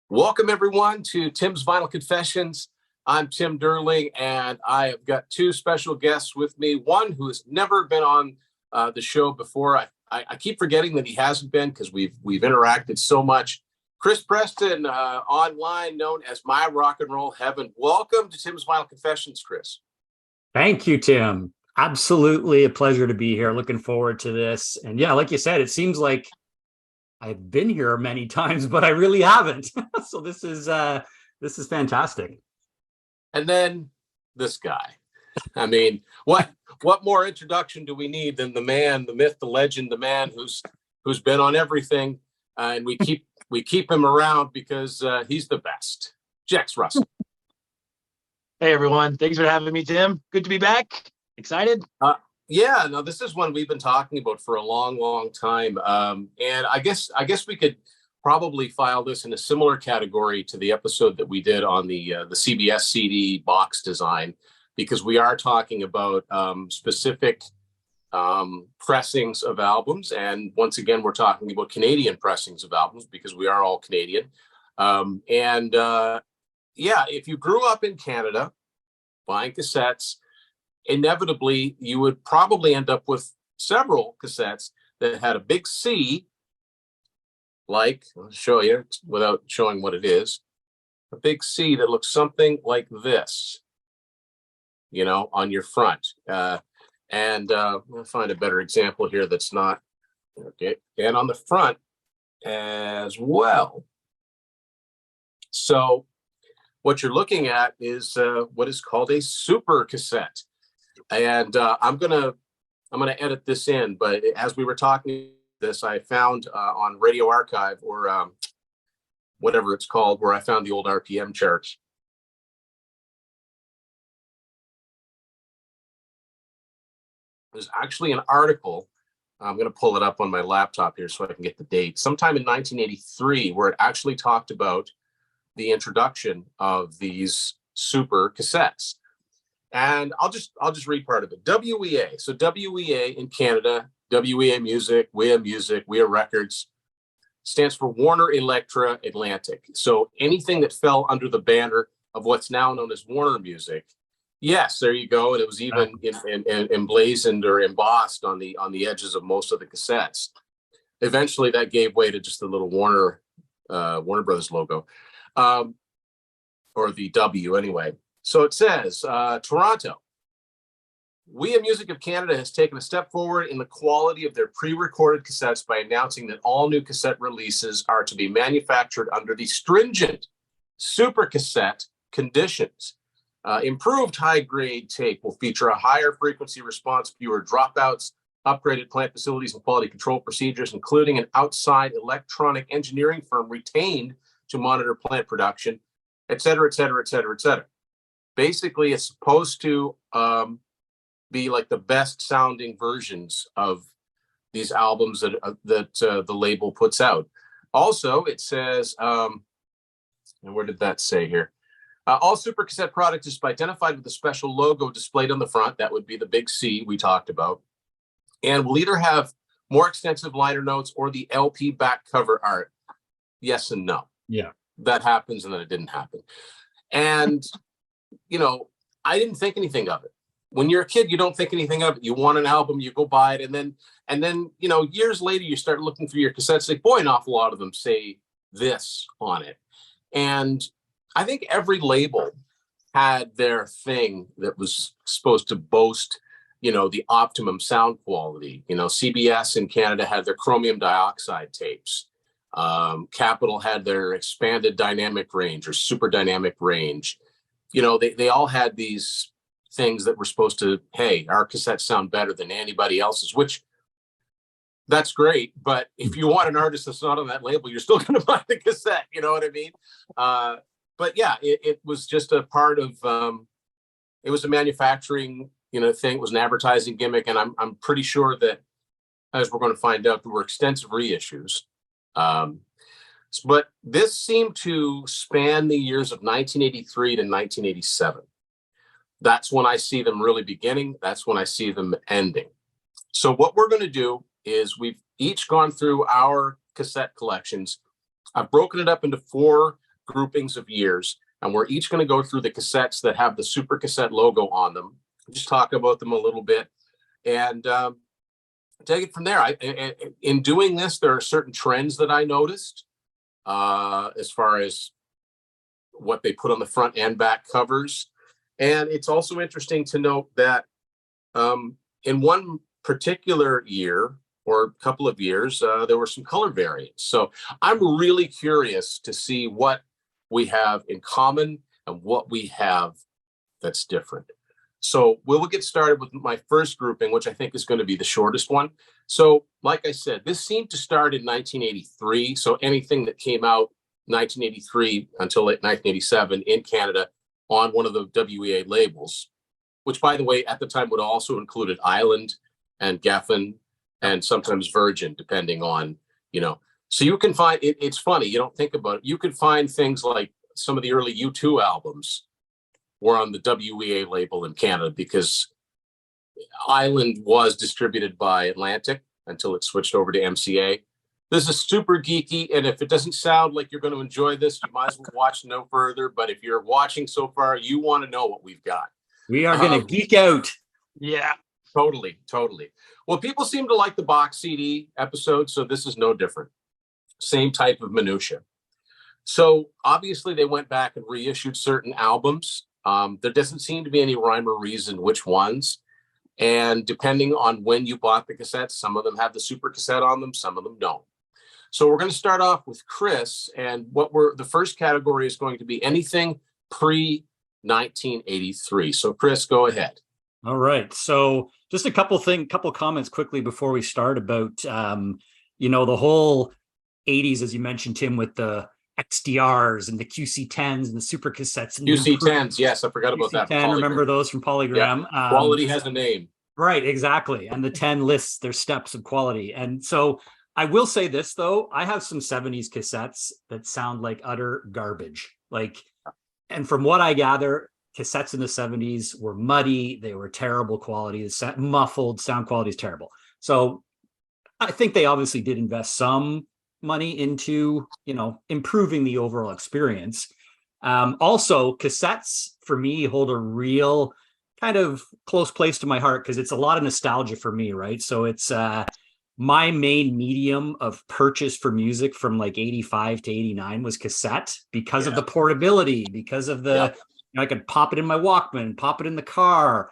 Welcome, everyone, to Tim's Vinyl Confessions. I'm Tim Durling, and I have got two special guests with me. One who has never been on the show before. I keep forgetting that he hasn't been because we've interacted so much. Chris Preston, online known as My Rock and Roll Heaven. Welcome to Tim's Vinyl Confessions, Chris. Thank you, Tim. Absolutely a pleasure to be here. Looking forward to this. And yeah, like you said, it seems like I've been here many times, but I really haven't. So this is fantastic. And then this guy. I mean, what more introduction do we need than the man, the myth, the legend, the man who's been on everything, and we keep him around because he's the best. Jex Russell. Hey everyone, thanks for having me, Tim. Good to be back. Excited? Yeah, no, this is one we've been talking about for a long, long time, and I guess we could probably file this in a similar category to the episode that we did on the CBS CD box design, because we are talking about specific pressings of albums, and once again, we're talking about Canadian pressings of albums because we are all Canadian, yeah, if you grew up in Canada buying cassettes, inevitably you would probably end up with several cassettes that had a big C, like, I'll show you without showing what it is, a big C that looks something like this, you know, on your front. I'll find a better example here that's not, okay, and on the front as well. So what you're looking at is what is called a super cassette. And I'm gonna edit this in, but as we were talking this, I found on Radio Archive, or whatever it's called, where I found the old RPM charts. There's actually an article. I'm going to pull it up on my laptop here so I can get the date. Sometime in 1983, where it actually talked about the introduction of these super cassettes. And I'll just read part of it. WEA. So WEA in Canada, WEA Music, WEA Records, stands for Warner Elektra Atlantic. So anything that fell under the banner of what's now known as Warner Music, yes, there you go. And it was even emblazoned or embossed on the edges of most of the cassettes. Eventually, that gave way to just the little Warner Brothers logo, or the W anyway. So it says, Toronto, WEA Music of Canada has taken a step forward in the quality of their pre-recorded cassettes by announcing that all new cassette releases are to be manufactured under the stringent super cassette conditions. Improved high-grade tape will feature a higher frequency response, fewer dropouts, upgraded plant facilities and quality control procedures, including an outside electronic engineering firm retained to monitor plant production, et cetera, et cetera, et cetera, et cetera. Basically, it's supposed to be like the best sounding versions of these albums that the label puts out. Also, it says, and where did that say here? All super cassette products is identified with a special logo displayed on the front. That would be the big C we talked about. And will either have more extensive liner notes or the LP back cover art. Yes and no. Yeah. That happens, and then it didn't happen. And you know, I didn't think anything of it. When you're a kid, you don't think anything of it. You want an album, you go buy it, and then you know, years later, you start looking through your cassettes. Like, boy, an awful lot of them say this on it. And I think every label had their thing that was supposed to boast, you know, the optimum sound quality. You know, CBS in Canada had their chromium dioxide tapes. Capitol had their expanded dynamic range or super dynamic range. You know, they all had these things that were supposed to, hey, our cassettes sound better than anybody else's, which that's great. But if you want an artist that's not on that label, you're still going to buy the cassette. You know what I mean? But yeah, it was just a part of, it was a manufacturing, you know, thing. It was an advertising gimmick. And I'm pretty sure that, as we're going to find out, there were extensive reissues. But this seemed to span the years of 1983 to 1987. That's when I see them really beginning. That's when I see them ending. So what we're going to do is we've each gone through our cassette collections. I've broken it up into four groupings of years, and we're each going to go through the cassettes that have the Super Cassette logo on them, just talk about them a little bit, and take it from there. In doing this, there are certain trends that I noticed as far as what they put on the front and back covers. And it's also interesting to note that in one particular year or a couple of years, there were some color variants. So I'm really curious to see what we have in common and what we have that's different. So we'll get started with my first grouping, which I think is going to be the shortest one. So like I said, this seemed to start in 1983. So anything that came out 1983 until 1987 in Canada on one of the WEA labels, which by the way, at the time would also included Island and Geffen and sometimes Virgin, depending on, so you can find it's funny, you don't think about it. You could find things like some of the early U2 albums were on the WEA label in Canada because Island was distributed by Atlantic until it switched over to MCA. This is super geeky, and if it doesn't sound like you're going to enjoy this, you might as well watch no further. But if you're watching so far, you want to know what we've got. We are going to geek out. Yeah. Totally. Well, people seem to like the box CD episode, so this is no different. Same type of minutia. So obviously they went back and reissued certain albums. There doesn't seem to be any rhyme or reason which ones. And depending on when you bought the cassettes, some of them have the Super Cassette on them, some of them don't. So we're going to start off with Chris, and the first category is going to be anything pre-1983. So Chris, go ahead. All right. So just a couple comments quickly before we start about, the whole 80s, as you mentioned, Tim, with the XDRs and the QC10s and the Super Cassettes. And QC10s, yes, I forgot about that. QC10, remember those from Polygram? Yeah. Quality has a name. Right, exactly. And the 10 lists their steps of quality. And so I will say this, though, I have some 70s cassettes that sound like utter garbage. And from what I gather, cassettes in the 70s were muddy. They were terrible quality. The muffled sound quality is terrible. So I think they obviously did invest some money into, improving the overall experience. Also, cassettes for me hold a real kind of close place to my heart because it's a lot of nostalgia for me, right? So it's my main medium of purchase for music from like 85 to 89 was cassette because of the portability, because of the I could pop it in my Walkman, pop it in the car.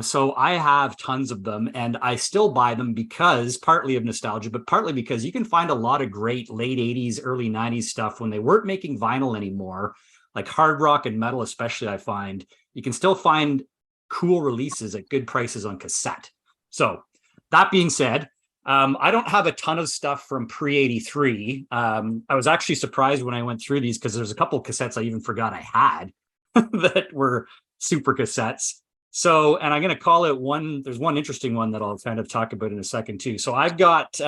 So I have tons of them, and I still buy them because partly of nostalgia, but partly because you can find a lot of great late 80s, early 90s stuff when they weren't making vinyl anymore, like hard rock and metal, especially. I find you can still find cool releases at good prices on cassette. So that being said, I don't have a ton of stuff from pre-83. I was actually surprised when I went through these because there's a couple of cassettes I even forgot I had that were Super Cassettes. So, and I'm going to call it there's one interesting one that I'll kind of talk about in a second too. So I've got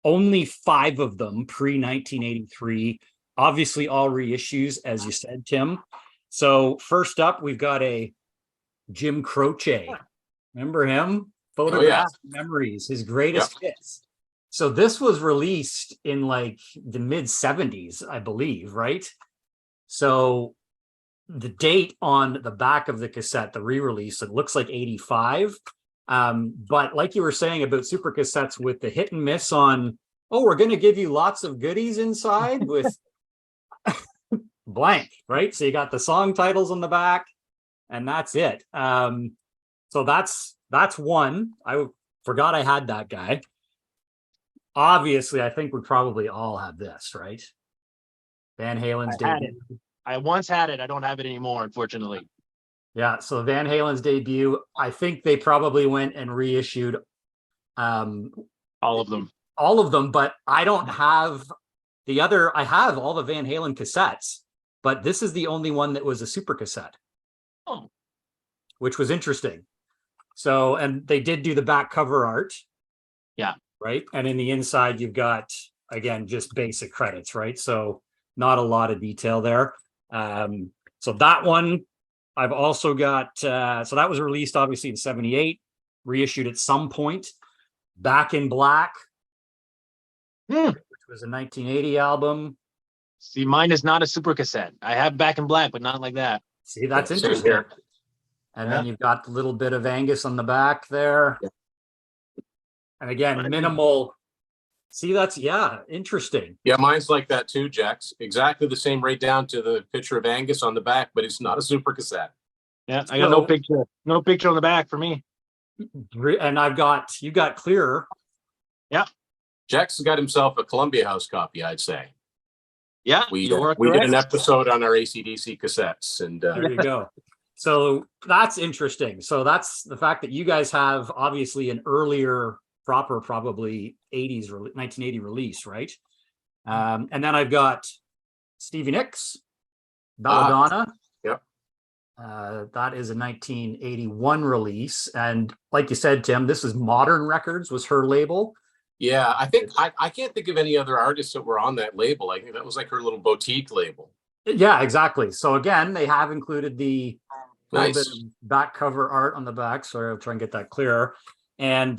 only 5 of them pre-1983, obviously all reissues, as you said, Tim. So first up, we've got a Jim Croce. Remember him? Photograph Memories, his greatest hits. So this was released in like the mid 70s, I believe, right? So the date on the back of the cassette, the re-release, it looks like 85. But like you were saying about Super Cassettes with the hit and miss on, we're going to give you lots of goodies inside with blank, right? So you got the song titles on the back and that's it. So that's one. I forgot I had that guy. Obviously, I think we probably all have this, right? Van Halen's debut. I once had it. I don't have it anymore, unfortunately. Yeah, so Van Halen's debut, I think they probably went and reissued all of them. But I don't have I have all the Van Halen cassettes, but this is the only one that was a Super Cassette. Oh. Which was interesting. So, and they did do the back cover art. Yeah. Right. And in the inside, you've got, again, just basic credits, right? So not a lot of detail there. So that one, I've also got, so that was released obviously in 78, reissued at some point. Back in Black, which was a 1980 album. See, mine is not a super cassette. I have Back in Black, but not like that. See, that's Same interesting. here. And then you've got the little bit of Angus on the back there. Yeah. And again, minimal. See, that's, yeah, interesting. Yeah, mine's like that too, Jex. Exactly the same, right down to the picture of Angus on the back, but it's not a super cassette. Yeah, I got no picture. No picture on the back for me. And you got clearer. Yeah. Jex got himself a Columbia House copy, I'd say. Yeah, We did an episode on our ACDC cassettes, and There you go. So that's interesting. So that's the fact that you guys have obviously an earlier, proper, probably 1980 release, right? And then I've got Stevie Nicks, Belladonna. Yep. That is a 1981 release. And like you said, Tim, this is Modern Records was her label. Yeah, I think I can't think of any other artists that were on that label. I think that was like her little boutique label. Yeah, exactly. So again, they have included the little Nice. bit of back cover art on the back. Sorry, I'll try and get that clearer. And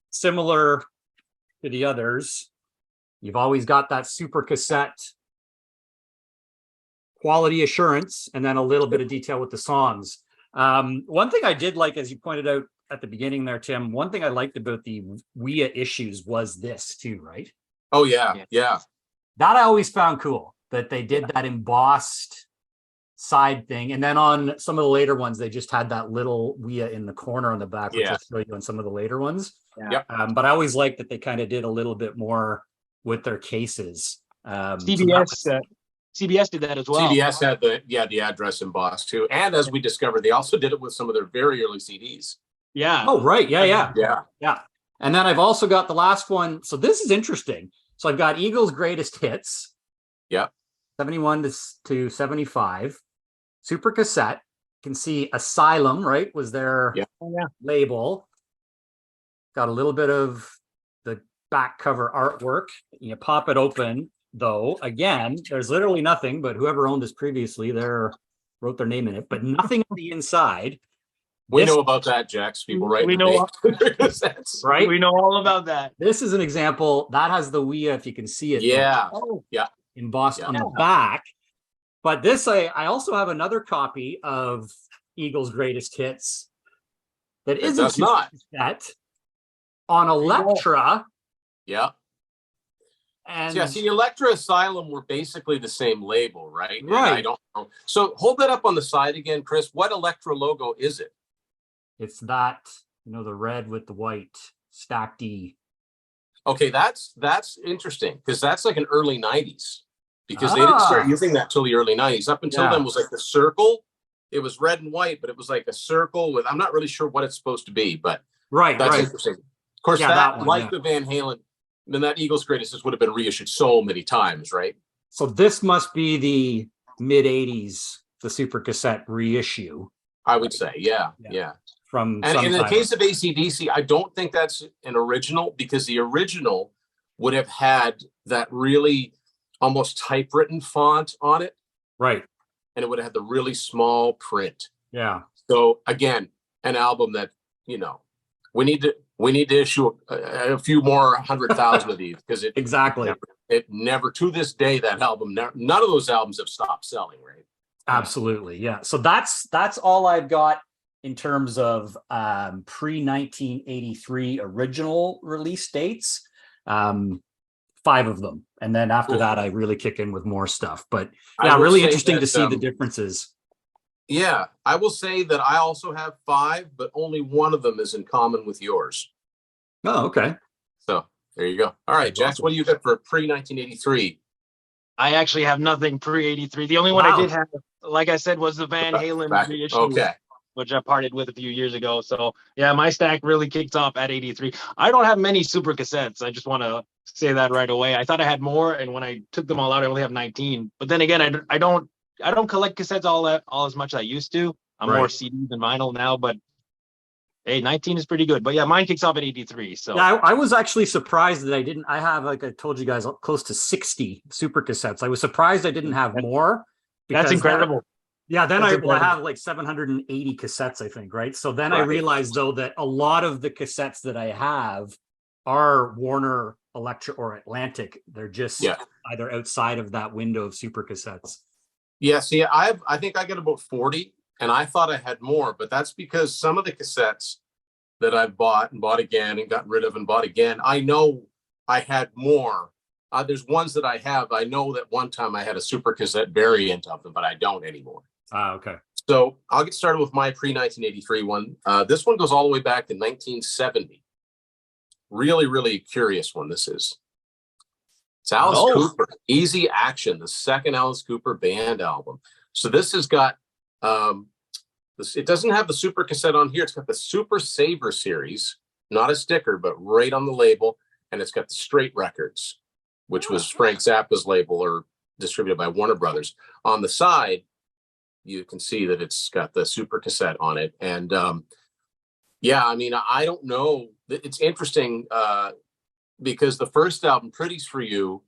similar to the others, you've always got that super cassette quality assurance, and then a little bit of detail with the songs. One thing I did like, as you pointed out at the beginning there, Tim, one thing I liked about the WEA issues was this too, right? Oh yeah, yeah. That I always found cool, that they did that embossed side thing. And then on some of the later ones, they just had that little WEA in the corner on the back, which I'll show you on some of the later ones. Yeah. But I always liked that they kind of did a little bit more with their cases. CBS did that as well. CBS had the address embossed too, and as we discovered, they also did it with some of their very early CDs. Yeah. Oh, right. Yeah. Yeah. And then I've also got the last one. So this is interesting. So I've got Eagles' greatest hits. Yeah. 71 to 75. Super cassette. You can see Asylum, right, was their label. Got a little bit of the back cover artwork. You pop it open, though. Again, there's literally nothing, but whoever owned this previously, wrote their name in it, but nothing on the inside. We know about that, Jex. People write we know, right? We know all about that. This is an example that has the WEA, if you can see it. Yeah. Embossed on the back. But this, I also have another copy of Eagles' greatest hits that isn't not set on Elektra. Yeah. And see, Elektra Asylum were basically the same label, right? Right. And I don't know. So hold that up on the side again, Chris. What Elektra logo is it? it's that, the red with the white stacked E. Okay, that's interesting, because that's like an early 90s, because they didn't start using that till the early 90s. Up until then was like the circle. It was red and white, but it was like a circle with, I'm not really sure what it's supposed to be, but that's interesting. Of course, that one, like the Van Halen, then that Eagles' greatest would have been reissued so many times, right? So this must be the mid 80s, the super cassette reissue. I would say, yeah. And in the case of AC/DC, I don't think that's an original, because the original would have had that really almost typewritten font on it. Right. And it would have had the really small print. Yeah. So again, an album that, we need to issue a few more 100,000 of these, because it never to this day, that album, none of those albums have stopped selling, right? Absolutely. Yeah. So that's all I've got in terms of pre-1983 original release dates. 5 of them. And then after that, I really kick in with more stuff. But really interesting to see the differences. Yeah, I will say that I also have 5, but only one of them is in common with yours. Oh, okay. So there you go. All right, Jax, what do you got for pre-1983? I actually have nothing pre-83. The only one I did have, like I said, was the Van Halen reissue, which I parted with a few years ago. So yeah, my stack really kicked off at 83. I don't have many super cassettes. I just want to say that right away. I thought I had more, and when I took them all out, I only have 19. But then again, I don't collect cassettes all as much as I used to. I'm more CD than vinyl now, but hey, 19 is pretty good. But yeah, mine kicks off at 83. So yeah, I was actually surprised that I have, like I told you guys, close to 60 super cassettes. I was surprised I didn't have more. That's incredible. Then I have like 780 cassettes, I think, right? So then I realized, though, that a lot of the cassettes that I have are Warner Electra or Atlantic. They're just Yeah. either outside of that window of super cassettes. Yeah, see, I think I got about 40, and I thought I had more, but that's because some of the cassettes that I've bought and bought again and got rid of and bought again, I know I had more. There's ones that I have. I know that one time I had a super cassette variant of them, but I don't anymore. Okay. So I'll get started with my pre-1983 one. This one goes all the way back to 1970. Really, really curious one this is. It's Alice Cooper, Easy Action, the second Alice Cooper band album. So this has got, it doesn't have the super cassette on here. It's got the Super Saver series, not a sticker, but right on the label. And it's got the Straight Records, which was Frank Zappa's label or distributed by Warner Brothers. On the side, you can see that it's got the super cassette on it. And yeah, I mean, I don't know. It's interesting because the first album, Pretty's for You,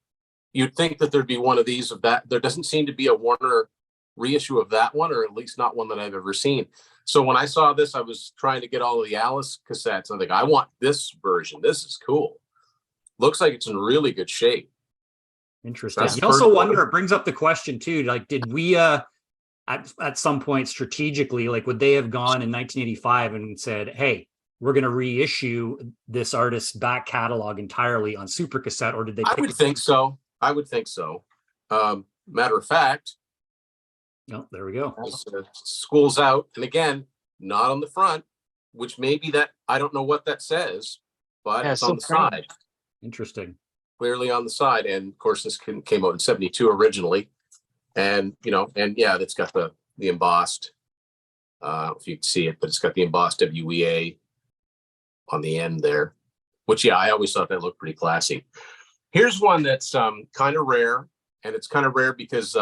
you'd think that there'd be one of these of that. There doesn't seem to be a Warner reissue of that one, or at least not one that I've ever seen. So when I saw this, I was trying to get all of the Alice cassettes. I think I want this version. This is cool. Looks like it's in really good shape. Interesting. You also wonder, it brings up the question too, like, did we at some point strategically, like, would they have gone in 1985 and said, hey, we're going to reissue this artist's back catalog entirely on super cassette, or did they? I would think so. I would think so. Matter of fact, no, there we go. School's Out, and again, not on the front, which maybe that, I don't know what that says, but it's on the side. Interesting. Clearly on the side, and of course this came out in 72 originally, and you know, and yeah, that's got the embossed. If you can see it, but it's got the embossed WEA on the end there, which, yeah, I always thought that looked pretty classy. Here's one that's kind of rare, and it's kind of rare because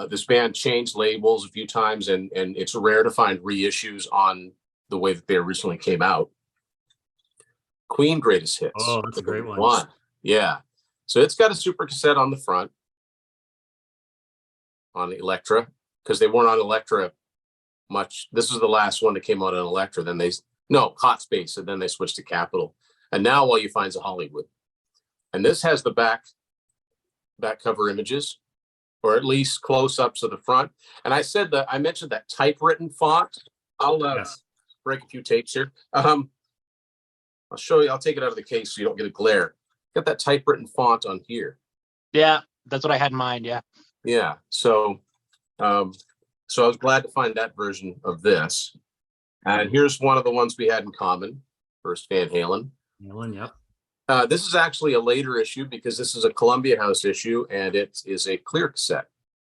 this band changed labels a few times, and it's rare to find reissues on the way that they originally came out. Queen Greatest Hits. Oh, that's a great one. Yeah. So it's got a super cassette on the front on the Elektra, because they weren't on Elektra much. This was the last one that came out on Elektra. Then Hot Space, and then they switched to Capitol. And now all you find is a Hollywood. And this has the back cover images, or at least close-ups of the front. And I mentioned that typewritten font. I'll break a few tapes here. I'll show you. I'll take it out of the case so you don't get a glare. Got that typewritten font on here. Yeah, that's what I had in mind. Yeah. Yeah. So I was glad to find that version of this. And here's one of the ones we had in common. First Van Halen. Yep. This is actually a later issue because this is a Columbia House issue, and it is a clear cassette.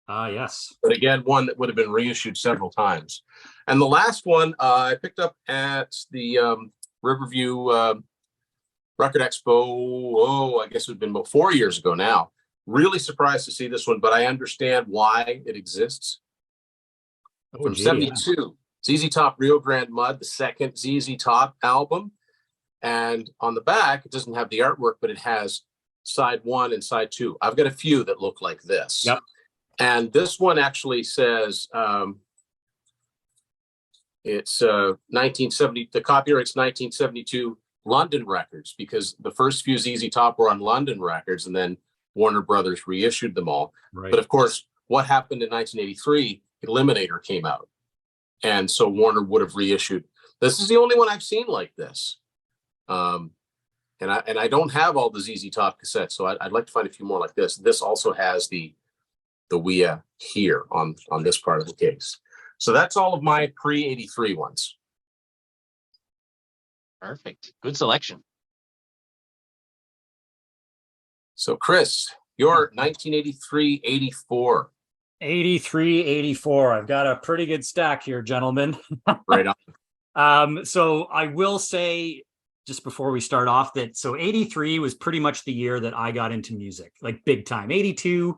Yes. But again, one that would have been reissued several times. And the last one I picked up at the Riverview Record Expo. I guess it would have been about 4 years ago now. Really surprised to see this one, but I understand why it exists. From 72, ZZ Top Rio Grande Mud, the second ZZ Top album. And on the back, it doesn't have the artwork, but it has side 1 and side 2. I've got a few that look like this. Yep. And this one actually says it's 1970. The copyright's 1972 London Records, because the first few ZZ Top were on London Records, and then Warner Brothers reissued them all. Right. But of course, what happened in 1983? Eliminator came out, and so Warner would have reissued. This is the only one I've seen like this. And I don't have all the ZZ Top cassettes, so I'd like to find a few more like this. This also has the WEA here on this part of the case. So that's all of my pre-83 ones. Perfect. Good selection. So Chris, your 1983-84. 83-84. I've got a pretty good stack here, gentlemen. Right on. So I will say, just before we start off, that so 83 was pretty much the year that I got into music, like big time. 82,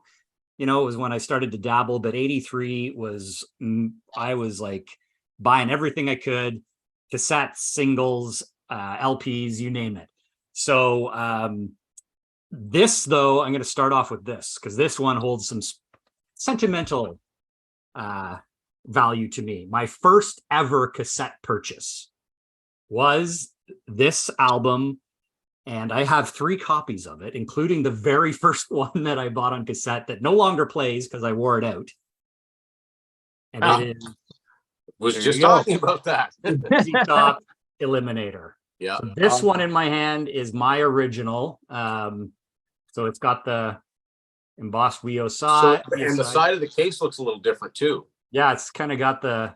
was when I started to dabble, but 83 was, I was like buying everything I could, cassettes, singles, LPs, you name it. So this, though, I'm going to start off with this, because this one holds some sentimental value to me. My first ever cassette purchase was this album And I have 3 copies of it, including the very first one that I bought on cassette that no longer plays because I wore it out. And it is was just talking about that. Easy Top Eliminator. Yeah. So this one in my hand is my original. So it's got the embossed WEA side. So, and the side of the case looks a little different too. Yeah, it's kind of got the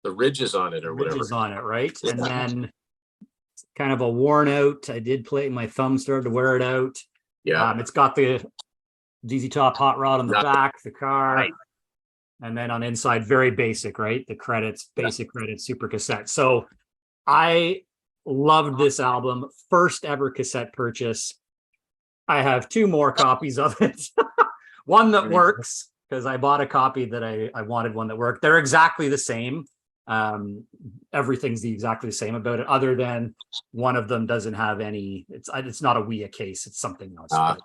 ridges on it or whatever. Ridges on it, right? And then kind of a worn out. I did play, my thumb started to wear it out. Yeah. It's got the ZZ Top hot rod on the back, the car. Right. And then on the inside, very basic, right? The credits, basic credits, super cassette. So I loved this album. First ever cassette purchase. I have 2 more copies of it. One that works, because I bought a copy that I wanted one that worked. They're exactly the same. Everything's exactly the same about it, other than one of them doesn't have any, it's not a WEA case, it's something else.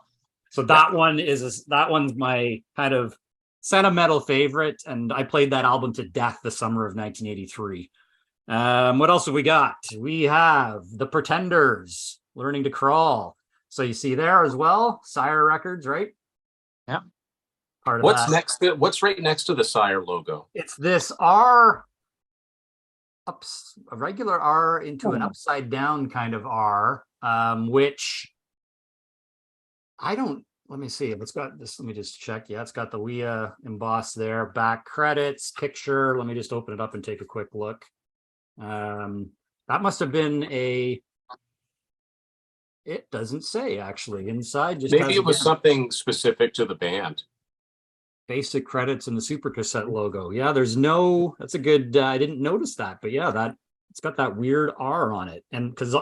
So that one's my kind of sentimental favorite, and I played that album to death the summer of 1983. What else have we got? We have The Pretenders, Learning to Crawl. So you see there as well, Sire Records, right? Yeah. Part of what's that. next? What's right next to the Sire logo? It's this R, a regular R into an upside down kind of R, which I don't. Let me see if it's got this. Let me just check. Yeah, it's got the WEA embossed there. Back credits, picture. Let me just open it up and take a quick look. That must have been a. It doesn't say actually inside. Just maybe it was something specific to the band. Basic credits and the super cassette logo. Yeah, there's no. That's a good. I didn't notice that, but yeah, that it's got that weird R on it, and because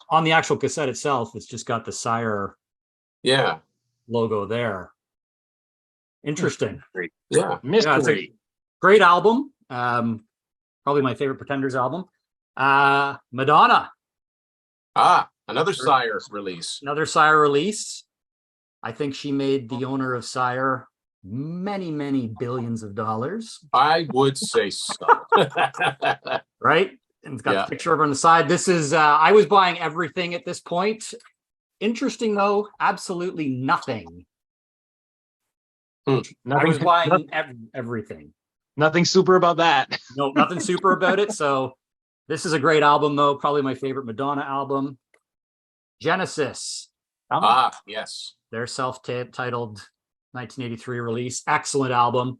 on the actual cassette itself, it's just got the Sire. Yeah. Logo there. Interesting. Yeah. Mystery. Yeah, great album. Probably my favorite Pretenders album. Madonna. Another Sire release. Another Sire release. I think she made the owner of Sire many, many billions of dollars. I would say so. Right? And it's got a picture of her on the side. This is, I was buying everything at this point. Interesting though, absolutely nothing. I was buying everything. Nothing super about that. No, nothing super about it. So this is a great album though. Probably my favorite Madonna album. Genesis. Yes. Their self-titled 1983 release. Excellent album.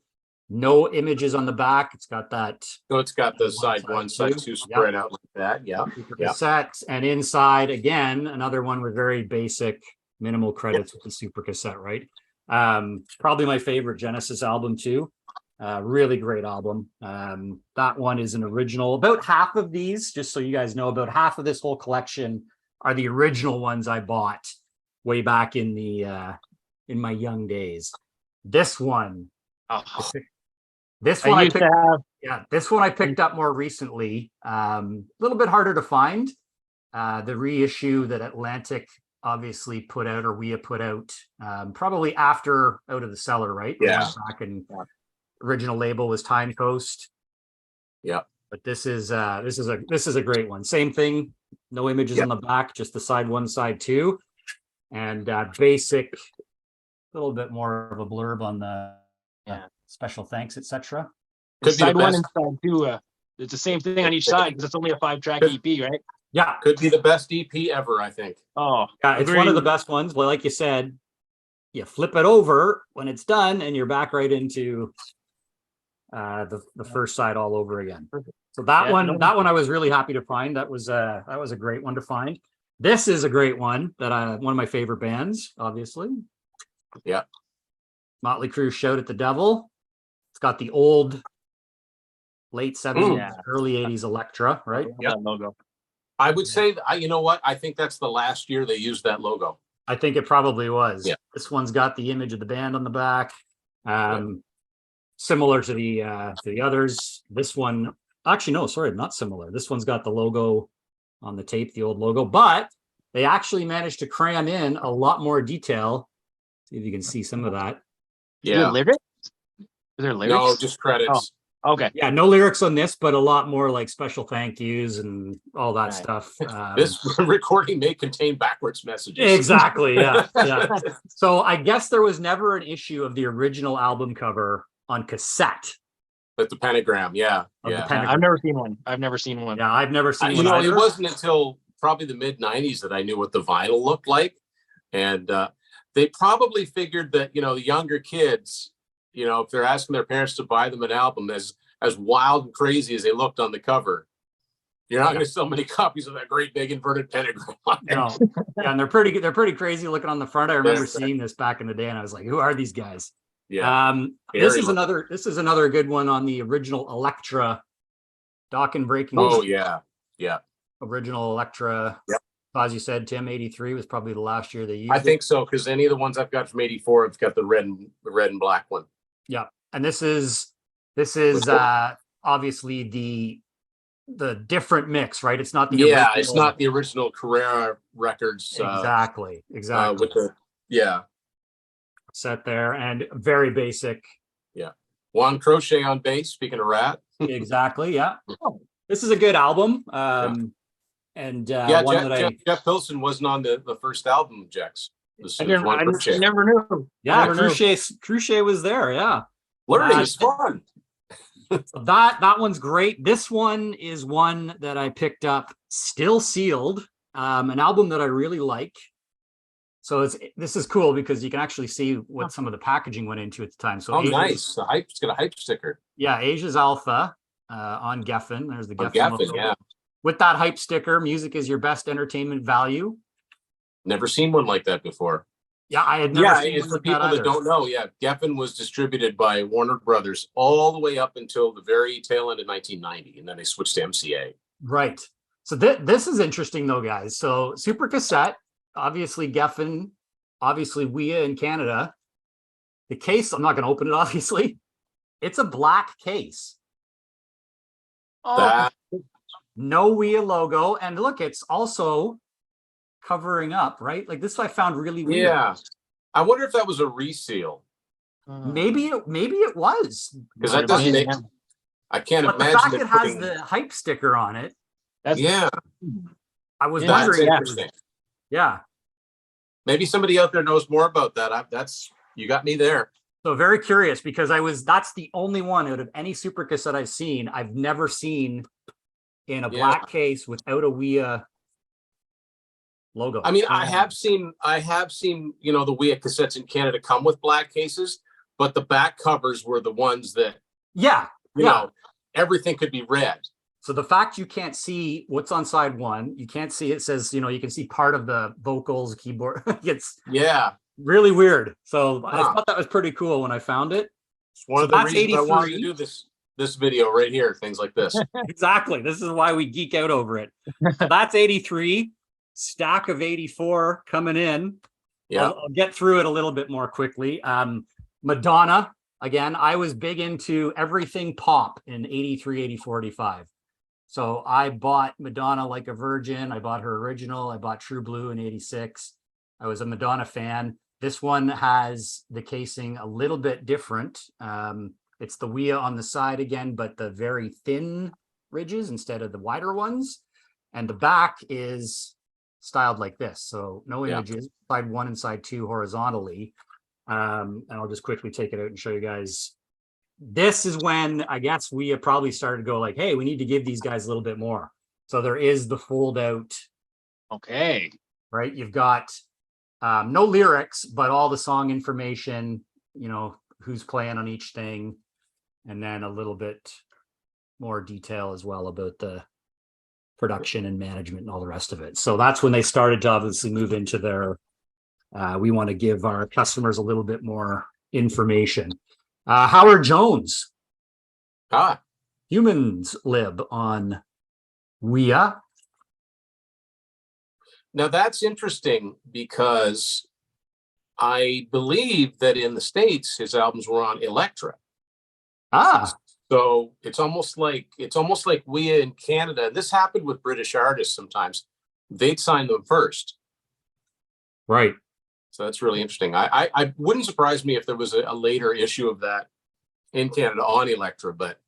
No images on the back. It's got that. So it's got the side 1, side 2 spread out like that. Yeah. Cassette, and inside again, another one with very basic minimal credits with the super cassette, right? Probably my favorite Genesis album too. Really great album. That one is an original. About half of these, just so you guys know, about half of this whole collection are the original ones I bought way back in the in my young days. This one. This one this one I picked up more recently. A little bit harder to find. The reissue that Atlantic obviously put out, or WEA put out, probably after Out of the Cellar, right? Yeah. Back in original label was Time Coast. Yeah. But this is a great one. Same thing. No images on the back, just the side 1, side 2, and basic. A little bit more of a blurb on the. Special thanks, etc. Side 1 and side 2, it's the same thing on each side because it's only a 5-track EP, right? Yeah, could be the best EP ever, I think. Oh, yeah, it's one of the best ones. Well, like you said, you flip it over when it's done, and you're back right into the first side all over again. So that one I was really happy to find. That was a great one to find. This is a great one that one of my favorite bands, obviously. Yeah. Motley Crue, Shout at the Devil. It's got the old late 70s, early 80s Electra, right? Yeah. Logo. I would say, you know what? I think that's the last year they used that logo. I think it probably was. Yeah. This one's got the image of the band on the back. Similar to the others. This one, actually, no, sorry, not similar. This one's got the logo on the tape, the old logo, but they actually managed to cram in a lot more detail. See if you can see some of that. Yeah. Is there lyrics? No, just credits. Okay. Yeah, no lyrics on this, but a lot more like special thank yous and all that Right. stuff. This recording may contain backwards messages. Exactly. Yeah. Yeah. So I guess there was never an issue of the original album cover on cassette. But the pentagram, yeah. Of the Yeah. pentagram. I've never seen one. I've never seen one. Yeah, I've never seen You one know, either. it wasn't until probably the mid 90s that I knew what the vinyl looked like. And they probably figured that, you know, the younger kids, you know, if they're asking their parents to buy them an album as wild and crazy as they looked on the cover, you're not going to sell many copies of that great big inverted pentagram. No. Yeah, and they're pretty crazy looking on the front. I remember seeing this back in the day, and I was like, "Who are these guys?" Yeah. This is another good one on the original Elektra Dokken Breaking. Oh yeah, yeah. Original Elektra. Yep. As you said, Tim, 83 was probably the last year they used I think so, because any of the ones I've got from 84 have got the red and black one. Yeah, and this is obviously the different mix, right? It's not the original. It's not the original Carrera Records. Exactly. With the set there, and very basic. Yeah, Juan Crochet on bass. Speaking of Rat. Exactly. Yeah, this is a good album. And Jeff Pilson wasn't on the first album, Jex. I never knew. Yeah, Crochet was there. Yeah, learning is fun. that one's great. This one is one that I picked up, still sealed, an album that I really like. So this is cool because you can actually see what some of the packaging went into at the time. So nice. It's got a hype sticker. Yeah, Asia's Alpha on Geffen. There's the Geffen logo. Yeah. With that hype sticker, music is your best entertainment value. Never seen one like that before. Yeah, I had never seen one for people that don't know. Yeah, Geffen was distributed by Warner Brothers all the way up until the very tail end of 1990, and then they switched to MCA. Right. So this is interesting, though, guys. So Super Cassette, obviously Geffen, obviously WEA in Canada. The case, I'm not going to open it, obviously. It's a black case. No WEA logo. And look, it's also covering up, right? Like this I found really weird. Yeah. I wonder if that was a reseal. Maybe it was. Because that doesn't make, I can't imagine. The fact it has the hype sticker on it. I was wondering. Yeah. Maybe somebody out there knows more about that. You got me there. So very curious, because that's the only one out of any Super Cassette I've never seen in a black case without a WEA logo. I mean, I have seen, you know, the WEA cassettes in Canada come with black cases, but the back covers were the ones that, you know, everything could be red. So the fact you can't see what's on side one, you can't see, it says, you know, you can see part of the vocals, keyboard. It's really weird. So I thought that was pretty cool when I found it. It's one of the reasons I wanted to do this video right here, things like this. Exactly. This is why we geek out over it. So that's 83. Stack of 84 coming in. Yeah, I'll get through it a little bit more quickly. Madonna, again, I was big into everything pop in 83, 84, 85. So I bought Madonna Like a Virgin. I bought her original. I bought True Blue in 86. I was a Madonna fan. This one has the casing a little bit different. It's the WEA on the side again, but the very thin ridges instead of the wider ones. And the back is styled like this. So no images, side one and side two horizontally. And I'll just quickly take it out and show you guys. This is when I guess we have probably started to go like, hey, we need to give these guys a little bit more. So there is the fold out. Okay. Right. You've got no lyrics, but all the song information, you know, who's playing on each thing. And then a little bit more detail as well about the production and management and all the rest of it. So that's when they started to obviously move into their, we want to give our customers a little bit more information. Howard Jones. Humans Lib on WEA. Now that's interesting because I believe that in the States, his albums were on Elektra. So it's almost like WEA in Canada. This happened with British artists sometimes. They'd sign them first. Right. So that's really interesting. I wouldn't surprise me if there was a later issue of that in Canada on Elektra, but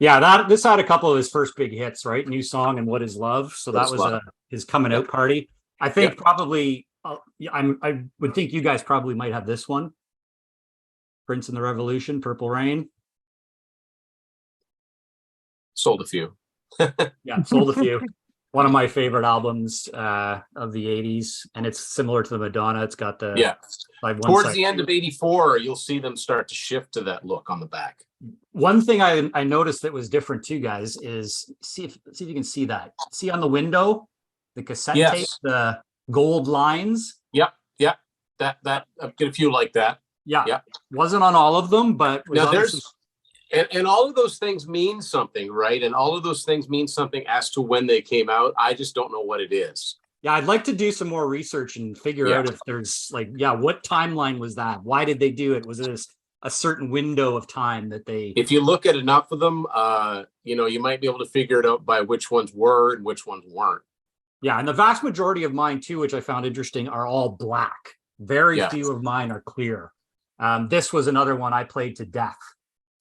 Yeah, this had a couple of his first big hits, right? New Song and What Is Love. So that was his coming out party. I think probably I would think you guys probably might have this one. Prince and the Revolution, Purple Rain. Sold a few. Yeah, sold a few. One of my favorite albums of the 80s. And it's similar to the Madonna. It's got the towards the end of 84, you'll see them start to shift to that look on the back. One thing I noticed that was different too, guys, is see if you can see that. See on the window, the cassette tape, the gold lines. Yep. That I've got a few like that. Yeah. Wasn't on all of them, but now there's and all of those things mean something, right? And all of those things mean something as to when they came out. I just don't know what it is. Yeah, I'd like to do some more research and figure out if there's what timeline was that? Why did they do it? Was it a certain window of time that they... If you look at enough of them, you might be able to figure it out by which ones were and which ones weren't. Yeah, and the vast majority of mine too, which I found interesting, are all black. Very few of mine are clear. This was another one I played to death.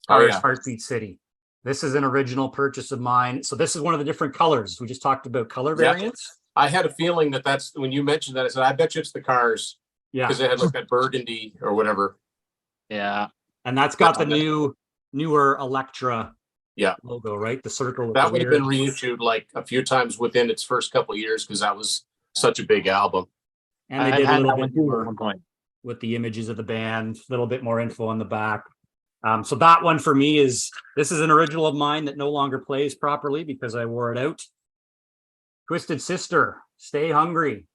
Heartbeat City. This is an original purchase of mine. So this is one of the different colors. We just talked about color variants. I had a feeling that's when you mentioned that. I said, I bet you it's the Cars. Yeah, because they had like that burgundy or whatever. Yeah, and that's got the newer Electra logo, right? The circle. That would have been reissued like a few times within its first couple of years because that was such a big album. And they did a little bit more with the images of the band, a little bit more info on the back. So that one for me this is an original of mine that no longer plays properly because I wore it out. Twisted Sister, Stay Hungry.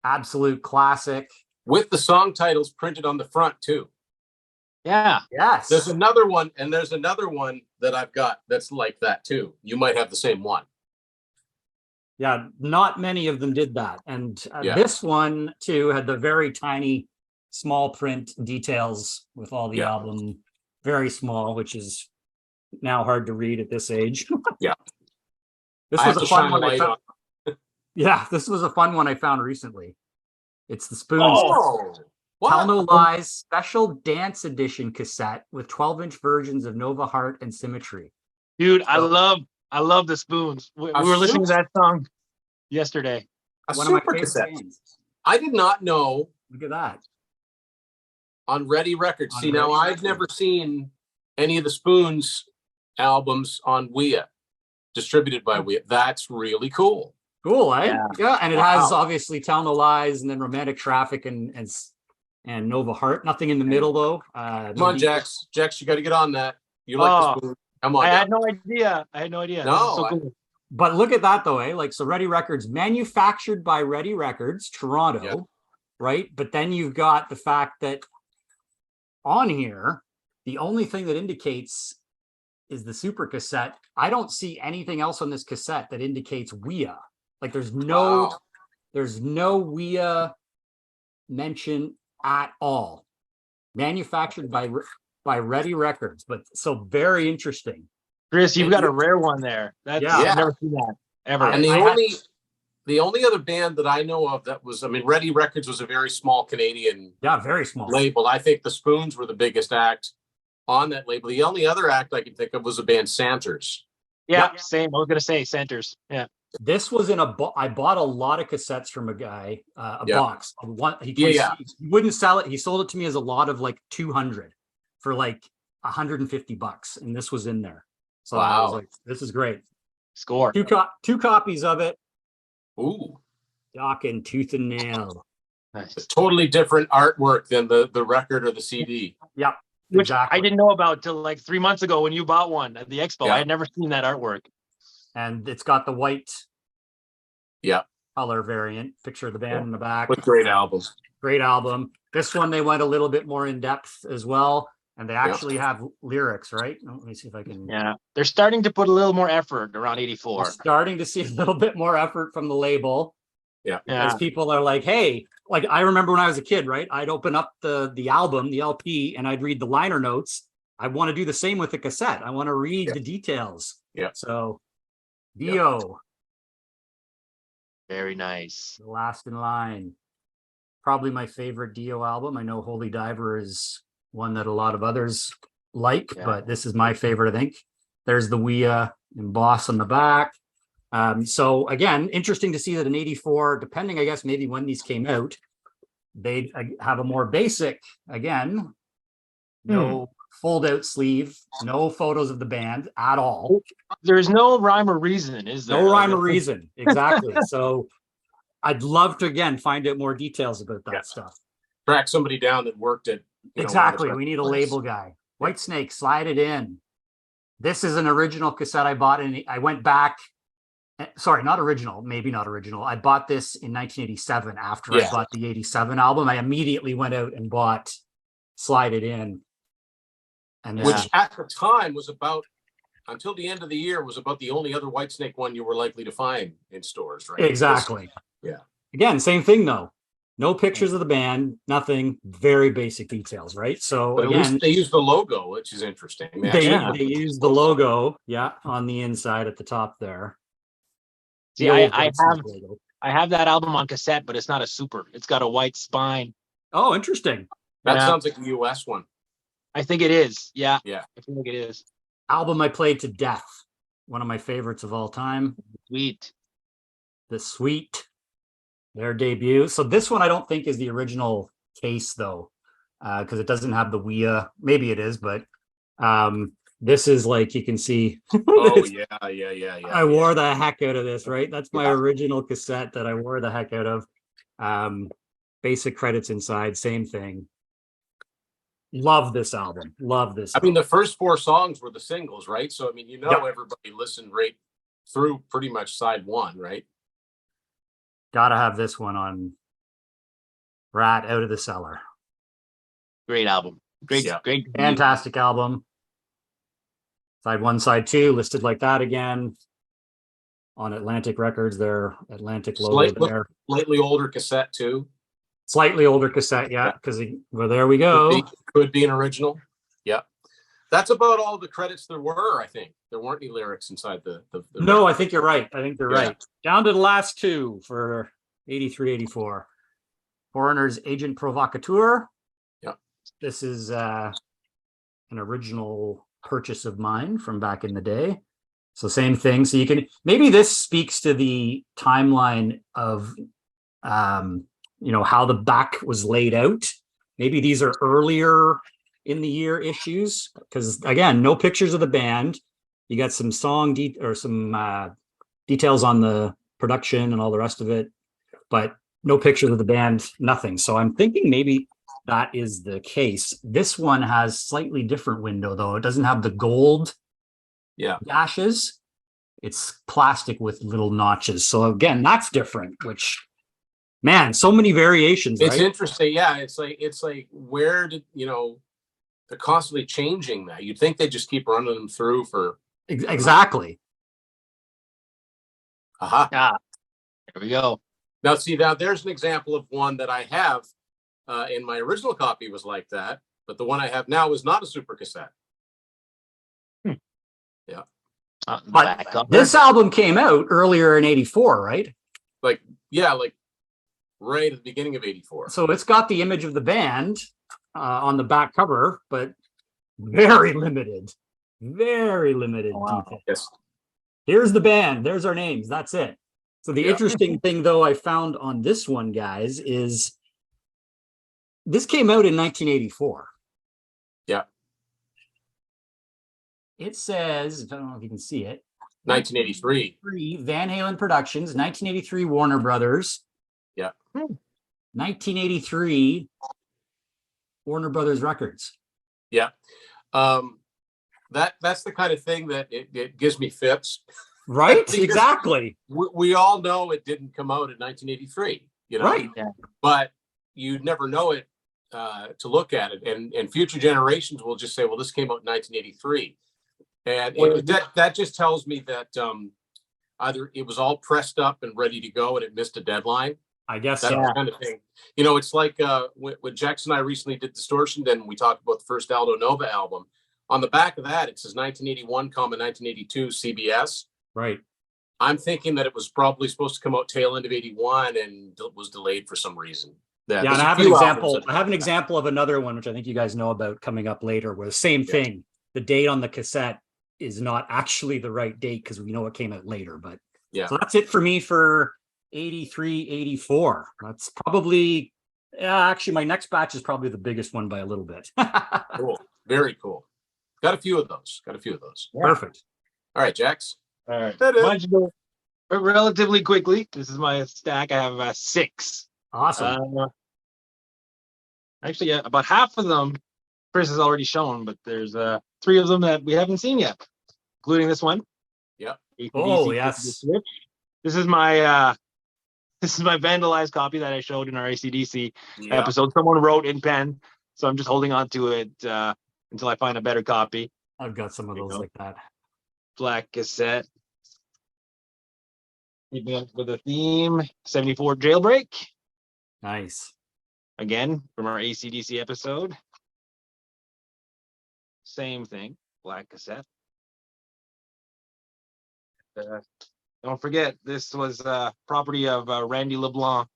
Absolute classic. With the song titles printed on the front too. Yeah. Yes. There's another one, and there's another one that I've got that's like that too. You might have the same one. Yeah, not many of them did that. And this one too had the very tiny small print details with all the album, very small, which is now hard to read at this age. This was a fun one I found. This was a fun one I found recently. It's the Spoons Tell No Lies special dance edition cassette with 12-inch versions of Nova Heart and Symmetry. Dude, I love the Spoons. We were listening to that song yesterday. One super cassette. I did not know. Look at that. On Ready Records. See, now I've never seen any of the Spoons albums on WEA, distributed by WEA. That's really cool. Cool, eh? Yeah, and it has obviously Tell No Lies and then Romantic Traffic and Nova Heart. Nothing in the middle though. Come on, Jex. Jex, you got to get on that. You like the Spoons? Come on. I had no idea. No. So cool. But look at that though, eh? Like, so Ready Records, manufactured by Ready Records, Toronto, right? But then you've got the fact that on here, the only thing that indicates is the super cassette. I don't see anything else on this cassette that indicates WEA. Like there's no WEA mention at all. Manufactured by Ready Records, but so very interesting. Chris, you've got a rare one there. I've never seen that ever. And the only other band that I know of that was, Ready Records was a very small Canadian very small label. I think the Spoons were the biggest act on that label. The only other act I can think of was the band Santers. Yeah, same. I was going to say Santers. Yeah. This was in I bought a lot of cassettes from a guy, a box. He wouldn't sell it. He sold it to me as a lot of like 200 for like $150. And this was in there. So I was like, this is great. Score. Two copies of it. Ooh. Docking tooth and nail. Nice. A totally different artwork than the record or the CD. Yeah. Which I didn't know about till like 3 months ago when you bought one at the expo. I had never seen that artwork. And it's got the white color variant. Picture of the band in the back. With great albums. Great album. This one, they went a little bit more in depth as well. And they actually have lyrics, right? Let me see if I can. Yeah. They're starting to put a little more effort around 84. We're starting to see a little bit more effort from the label. Yeah. As people are like, hey, like I remember when I was a kid, right? I'd open up the album, the LP, and I'd read the liner notes. I want to do the same with the cassette. I want to read the details. Yeah. So Dio. Very nice. The Last in Line. Probably my favorite Dio album. I know Holy Diver is one that a lot of others like, but this is my favorite, I think. There's the WEA emboss on the back. So again, interesting to see that in 84, depending, I guess, maybe when these came out, they have a more basic, again, no fold out sleeve, no photos of the band at all. There's no rhyme or reason, is there? No rhyme or reason. Exactly. So I'd love to, again, find out more details about that stuff. Track somebody down that worked at. Exactly. We need a label guy. White Snake, slide it in. This is an original cassette I bought, and I went back. Sorry, not original. Maybe not original. I bought this in 1987 after I bought the 87 album. I immediately went out and bought Slide It In. And which at the time was about, until the end of the year, was about the only other Whitesnake one you were likely to find in stores, right? Exactly. Yeah. Again, same thing though. No pictures of the band, nothing, very basic details, right? So but again, they use the logo, which is interesting. They use the logo, on the inside at the top there. See, I have that album on cassette, but it's not a super. It's got a white spine. Oh, interesting. That sounds like a US one. I think it is. Yeah. Yeah. I think it is. Album I played to death. One of my favorites of all time. Sweet. The Sweet. Their debut. So this one I don't think is the original case though, because it doesn't have the WEA. Maybe it is, but this is like, you can see. Oh yeah. I wore the heck out of this, right? That's my original cassette that I wore the heck out of. Basic credits inside, same thing. Love this album. Love this. I mean, the first 4 songs were the singles, right? So I mean, everybody listened right through pretty much side 1, right? Gotta have this one on Rat Out of the Cellar. Great album. Great. Fantastic album. Side 1, side 2, listed like that again. On Atlantic Records, their Atlantic logo there. Slightly older cassette too. Slightly older cassette, because well, there we go. Could be an original. Yeah. That's about all the credits there were, I think. There weren't any lyrics inside the No, I think you're right. I think they're right. Down to the last 2 for 83, 84. Foreigner's Agent Provocateur. Yeah. This is an original purchase of mine from back in the day. So same thing. So you can, maybe this speaks to the timeline of, how the back was laid out. Maybe these are earlier in the year issues, because again, no pictures of the band. You got some details on the production and all the rest of it, but no pictures of the band, nothing. So I'm thinking maybe that is the case. This one has slightly different window though. It doesn't have the gold dashes. It's plastic with little notches. So again, that's different, which, man, so many variations. It's interesting. Yeah. It's like, where did, they're constantly changing that. You'd think they just keep running them through for. Exactly. Aha. There we go. Now, see, there's an example of one that I have in my original copy was like that, but the one I have now is not a super cassette. Yeah. But this album came out earlier in 84, right? Like right at the beginning of 84. So it's got the image of the band on the back cover, but very limited detail. Yes. Here's the band. There's our names. That's it. So the interesting thing, though, I found on this one, guys, is this came out in 1984. Yeah. It says, I don't know if you can see it. 1983. Van Halen Productions, 1983 Warner Brothers. Yeah. 1983 Warner Brothers Records. Yeah. That's the kind of thing that it gives me fits. Right? Exactly. We all know it didn't come out in 1983, Right. Yeah. But you'd never know it to look at it. And future generations will just say, well, this came out in 1983. And that just tells me that either it was all pressed up and ready to go and it missed a deadline. I guess that's the kind of thing. It's like when Jex and I recently did Distortion, then we talked about the first Aldo Nova album. On the back of that, it says 1981, 1982 CBS. Right. I'm thinking that it was probably supposed to come out tail end of 81 and was delayed for some reason. And I have an example. I have an example of another one, which I think you guys know about coming up later, where the same thing. The date on the cassette is not actually the right date because we know it came out later. But yeah, so that's it for me for 83, 84. That's probably, actually, my next batch is probably the biggest one by a little bit. cool. Very cool. Got a few of those. Yeah. Perfect. All right, Jex. All right. Why don't you go relatively quickly? This is my stack. I have 6. Awesome. Actually, about half of them Chris has already shown, but there's 3 of them that we haven't seen yet, including this one. Yep. Oh, yes. This is my vandalized copy that I showed in our ACDC episode. Someone wrote in pen, so I'm just holding on to it until I find a better copy. I've got some of those like that. Black cassette. Keeping up with the theme. 74 Jailbreak. Nice. Again, from our ACDC episode. Same thing. Black cassette. Don't forget, this was property of Randy LeBlanc.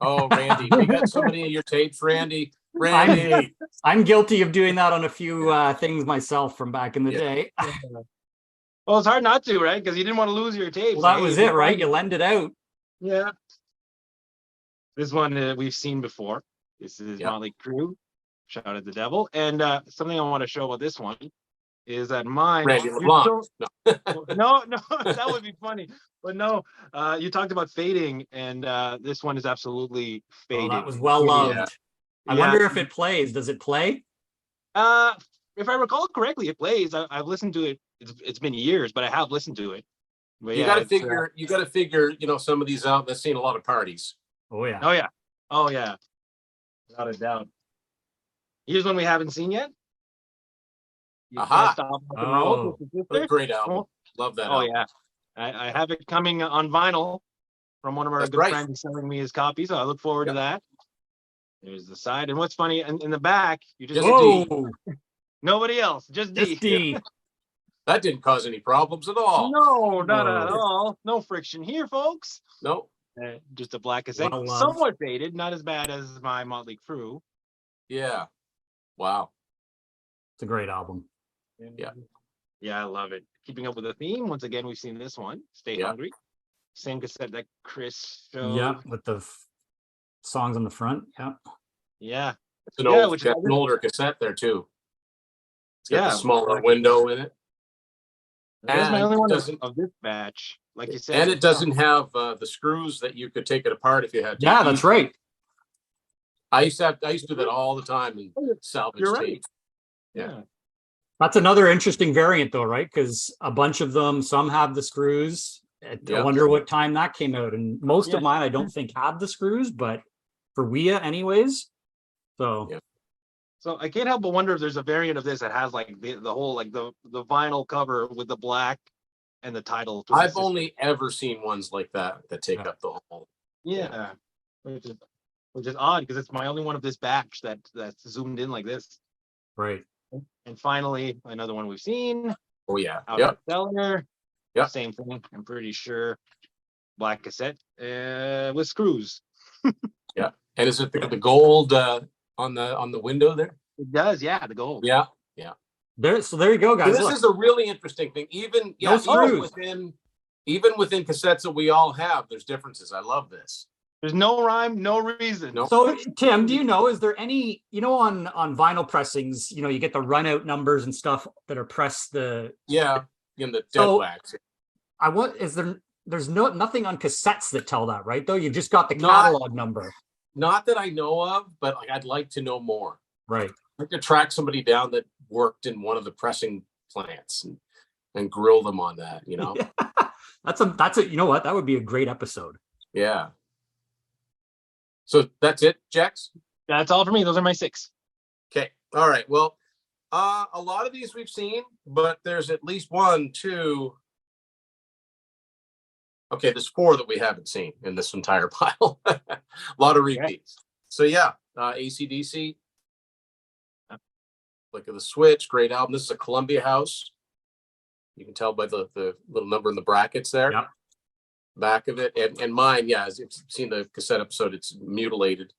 Oh, Randy. We got so many of your tapes, Randy. Randy. I'm guilty of doing that on a few things myself from back in the day. Well, it's hard not to, right? Because you didn't want to lose your tapes. Well, that was it, right? You lend it out. Yeah. This one we've seen before. This is Motley Crue. Shout at the devil. And something I want to show about this one is that mine. Randy LeBlanc. No, that would be funny. But no, you talked about fading, and this one is absolutely faded. Oh, that was well loved. Yeah. I wonder if it plays. Does it play? If I recall correctly, it plays. I've listened to it. It's been years, but I have listened to it. But you got to figure. You got to figure. Some of these out. They've seen a lot of parties. Oh yeah. Oh yeah. Oh yeah. Without a doubt. Here's one we haven't seen yet. Aha! Oh, what a great album. Love that. Oh yeah. I have it coming on vinyl from one of our good friends selling me his copy, so I look forward to that. There's the side, and what's funny, in the back, you just D. Nobody else, just D. Just D. That didn't cause any problems at all. No, not at all. No friction here, folks. No. Just a black cassette, somewhat faded, not as bad as my Motley Crue. Yeah. Wow. It's a great album. Yeah. Yeah, I love it. Keeping up with the theme. Once again, we've seen this one. Stay Hungry. Same cassette that Chris showed. Yeah, with the songs on the front. Yeah. Yeah. It's an older cassette there too. It's got the smaller window in it. That's my only one of this batch. Like you said. And it doesn't have the screws that you could take it apart if you had to. Yeah, that's right. I used to do that all the time in salvage tape. Yeah. That's another interesting variant though, right? Because a bunch of them, some have the screws. I wonder what time that came out. And most of mine, I don't think have the screws, but for WEA anyways. So So I can't help but wonder if there's a variant of this that has like the whole, like the vinyl cover with the black and the title. I've only ever seen ones like that take up the whole. Yeah. Which is odd because it's my only one of this batch that's zoomed in like this. Right. And finally, another one we've seen. Oh yeah. Out of the cellar. Yeah. Same thing. I'm pretty sure. Black cassette with screws. Yeah. And is it the gold on the window there? It does. Yeah. The gold. Yeah. Yeah. There you go, guys. So this is a really interesting thing. Even within cassettes that we all have, there's differences. I love this. There's no rhyme, no reason. No. So, Tim, do you know, is there any, on vinyl pressings, you get the run out numbers and stuff that are pressed in the dead wax. There's nothing on cassettes that tell that, right? Though you've just got the catalog number. Not that I know of, but I'd like to know more. Right. I'd like to track somebody down that worked in one of the pressing plants and grill them on that, That's you know what? That would be a great episode. Yeah. So that's it, Jex? That's all for me. Those are my 6. Okay. All right. Well, a lot of these we've seen, but there's at least 1, 2. Okay, there's 4 that we haven't seen in this entire pile. A lot of repeats. So yeah, AC/DC. Look at the Switch. Great album. This is a Columbia House. You can tell by the little number in the brackets there. Yep. Back of it, and mine, as you've seen the cassette episode, it's mutilated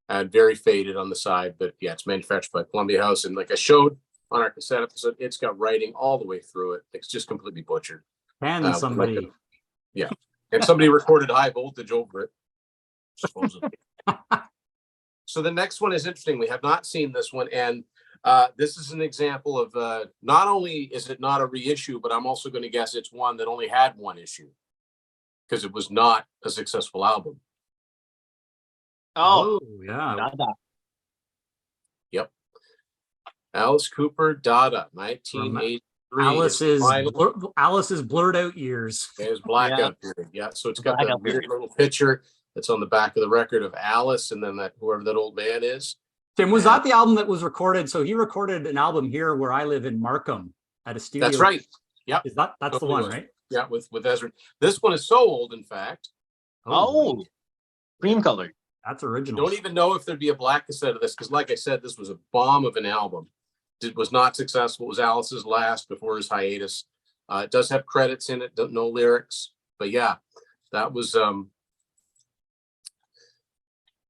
and very faded on the side, but it's manufactured by Columbia House. And like I showed on our cassette episode, it's got writing all the way through it. It's just completely butchered. And somebody. Yeah. And somebody recorded high voltage over it, supposedly. So the next one is interesting. We have not seen this one. And this is an example of not only is it not a reissue, but I'm also going to guess it's one that only had one issue because it was not a successful album. Oh, yeah. Yep. Alice Cooper, Dada, 1983. Alice's blurred out years. His blackout period. Yeah. So it's got that weird little picture that's on the back of the record of Alice and then that whoever that old man is. Tim, was that the album that was recorded? So he recorded an album here where I live in Markham at a studio. That's right. Yeah. That's the one, right? Yeah, with Ezra. This one is so old, in fact. Oh, cream color. That's original. Don't even know if there'd be a black cassette of this because, like I said, this was a bomb of an album. It was not successful. It was Alice's last before his hiatus. It does have credits in it, no lyrics, but yeah, that was. Trying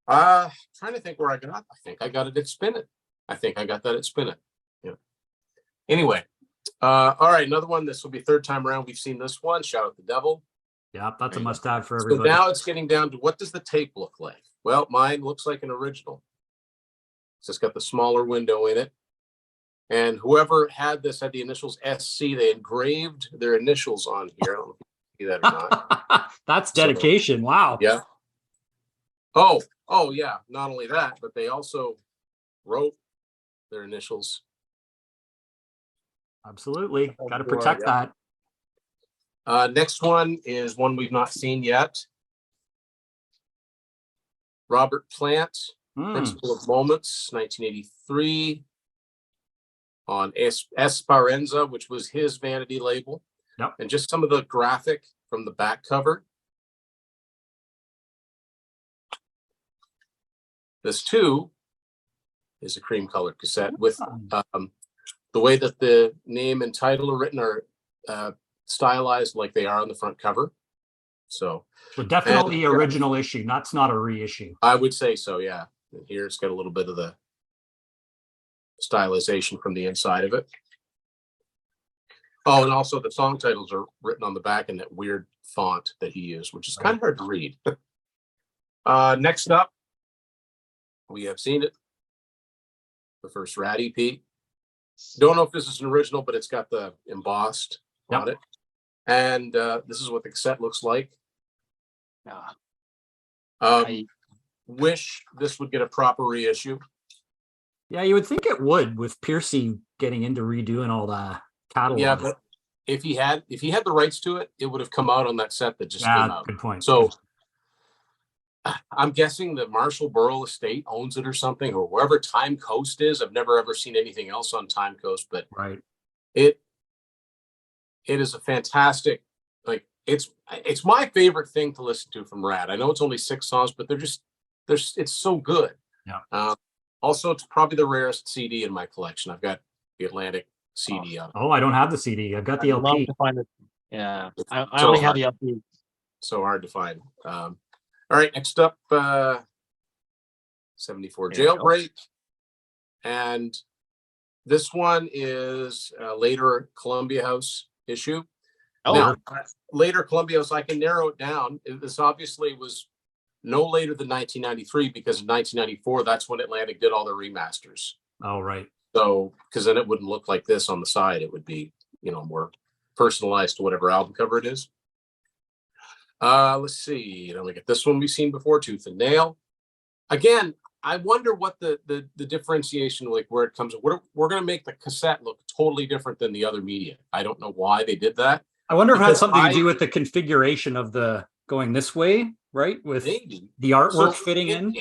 to think where I got. I think I got it at Spin It. I think I got that at Spin It. Yeah. Anyway, all right, another one. This will be third time around. We've seen this one. Shout out the devil. Yeah, that's a must-have for everybody. So now it's getting down to what does the tape look like? Well, mine looks like an original. It's just got the smaller window in it. And whoever had this had the initials SC. They engraved their initials on here. I don't know if you see that or not. That's dedication. So, wow. Yeah. Oh, yeah. Not only that, but they also wrote their initials. Absolutely. Got to protect that. Next one is one we've not seen yet. Robert Plant, Principle of Moments, 1983. On Esperanza, which was his vanity label. Yep. And just some of the graphic from the back cover. This too is a cream colored cassette with the way that the name and title are written are stylized like they are on the front cover. So definitely original issue. That's not a reissue. I would say so, yeah. And here it's got a little bit of the stylization from the inside of it. Oh, and also the song titles are written on the back in that weird font that he used, which is kind of hard to read. Next up, we have seen it. The first Rat EP. Don't know if this is an original, but it's got the embossed on it. And this is what the cassette looks like. I wish this would get a proper reissue. Yeah, you would think it would with Piercy getting into redoing all the catalog. Yeah, but if he had the rights to it, it would have come out on that set that just came out. Good point. So I'm guessing the Marshall Borough Estate owns it or something, or wherever Time Coast is. I've never ever seen anything else on Time Coast, but it is a fantastic, like it's my favorite thing to listen to from Rat. I know it's only 6 songs, but it's so good. Yeah. Also, it's probably the rarest CD in my collection. I've got the Atlantic CD on it. Oh, I don't have the CD. I've got the LP. Love to find it. Yeah, I only have the LP. So hard to find. All right, next up, 74 Jailbreak. And this one is a later Columbia House issue. Now, later Columbia House, I can narrow it down. This obviously was no later than 1993 because in 1994, that's when Atlantic did all their remasters. Oh, right. So, because then it wouldn't look like this on the side. It would be, more personalized to whatever album cover it is. Let's see. We get this one we've seen before, Tooth and Nail. Again, I wonder what the differentiation, like where it comes. We're going to make the cassette look totally different than the other media. I don't know why they did that. I wonder if it had something to do with the configuration of the going this way, right? With maybe the artwork fitting in.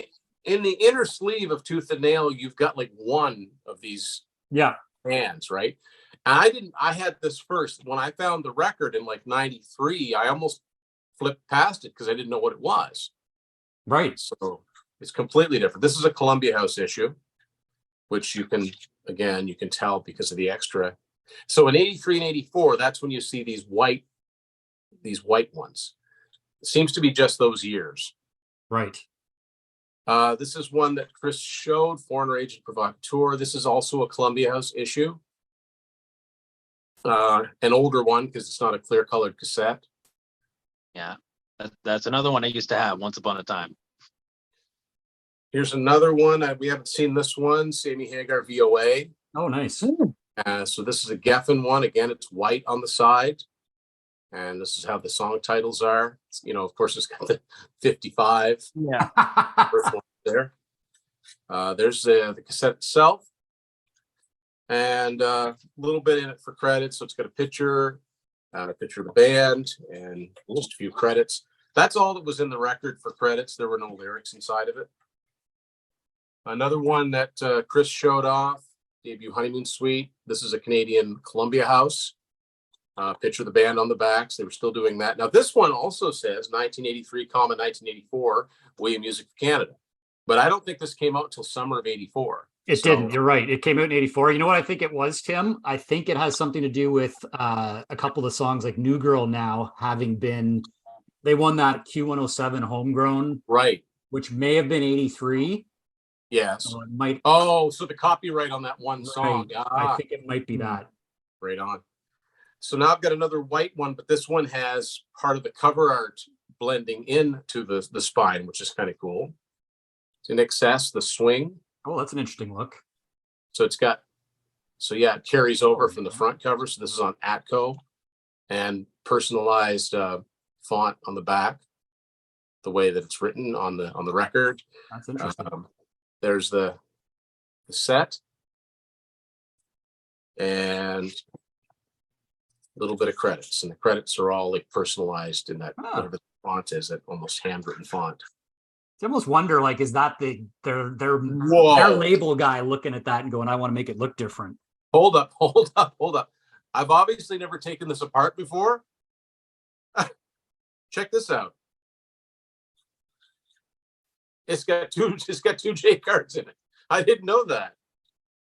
In the inner sleeve of Tooth and Nail, you've got like one of these bands, right? And I had this first. When I found the record in like 93, I almost flipped past it because I didn't know what it was. Right. So it's completely different. This is a Columbia House issue, which you can tell because of the extra. So in 83 and 84, that's when you see these white ones. It seems to be just those years. Right. This is one that Chris showed, Foreigner Agent Provocateur. This is also a Columbia House issue. an older one because it's not a clear colored cassette. Yeah, that's another one I used to have once upon a time. Here's another one. We haven't seen this one. Sammy Hagar VOA. Oh, nice. So this is a Geffen one. Again, it's white on the side. And this is how the song titles are. Of course, it's got the 55. Yeah. First one there. There's the cassette itself. And a little bit in it for credits. So it's got a picture of the band, and just a few credits. That's all that was in the record for credits. There were no lyrics inside of it. Another one that Chris showed off, debut Honeymoon Suite. This is a Canadian Columbia House. Picture of the band on the backs. They were still doing that. Now, this one also says 1983, 1984, WEA Music of Canada. But I don't think this came out until summer of 84. It didn't. You're right. It came out in 84. You know what I think it was, Tim? I think it has something to do with a couple of songs like New Girl Now having been, they won that Q107 homegrown. Right. Which may have been 83. Yes. So it might. Oh, so the copyright on that one song. Right. I think it might be that. Right on. So now I've got another white one, but this one has part of the cover art blending into the spine, which is kind of cool. It's in excess, the swing. Oh, that's an interesting look. So it carries over from the front cover. So this is on Atco, and personalized font on the back, the way that it's written on the record. That's interesting. There's the set, and a little bit of credits, and the credits are all like personalized in that whatever the font is, that almost handwritten font. I almost wonder, like, is that their label guy looking at that and going, I want to make it look different? Hold up. I've obviously never taken this apart before. Check this out. It's got two J cards in it. I didn't know that.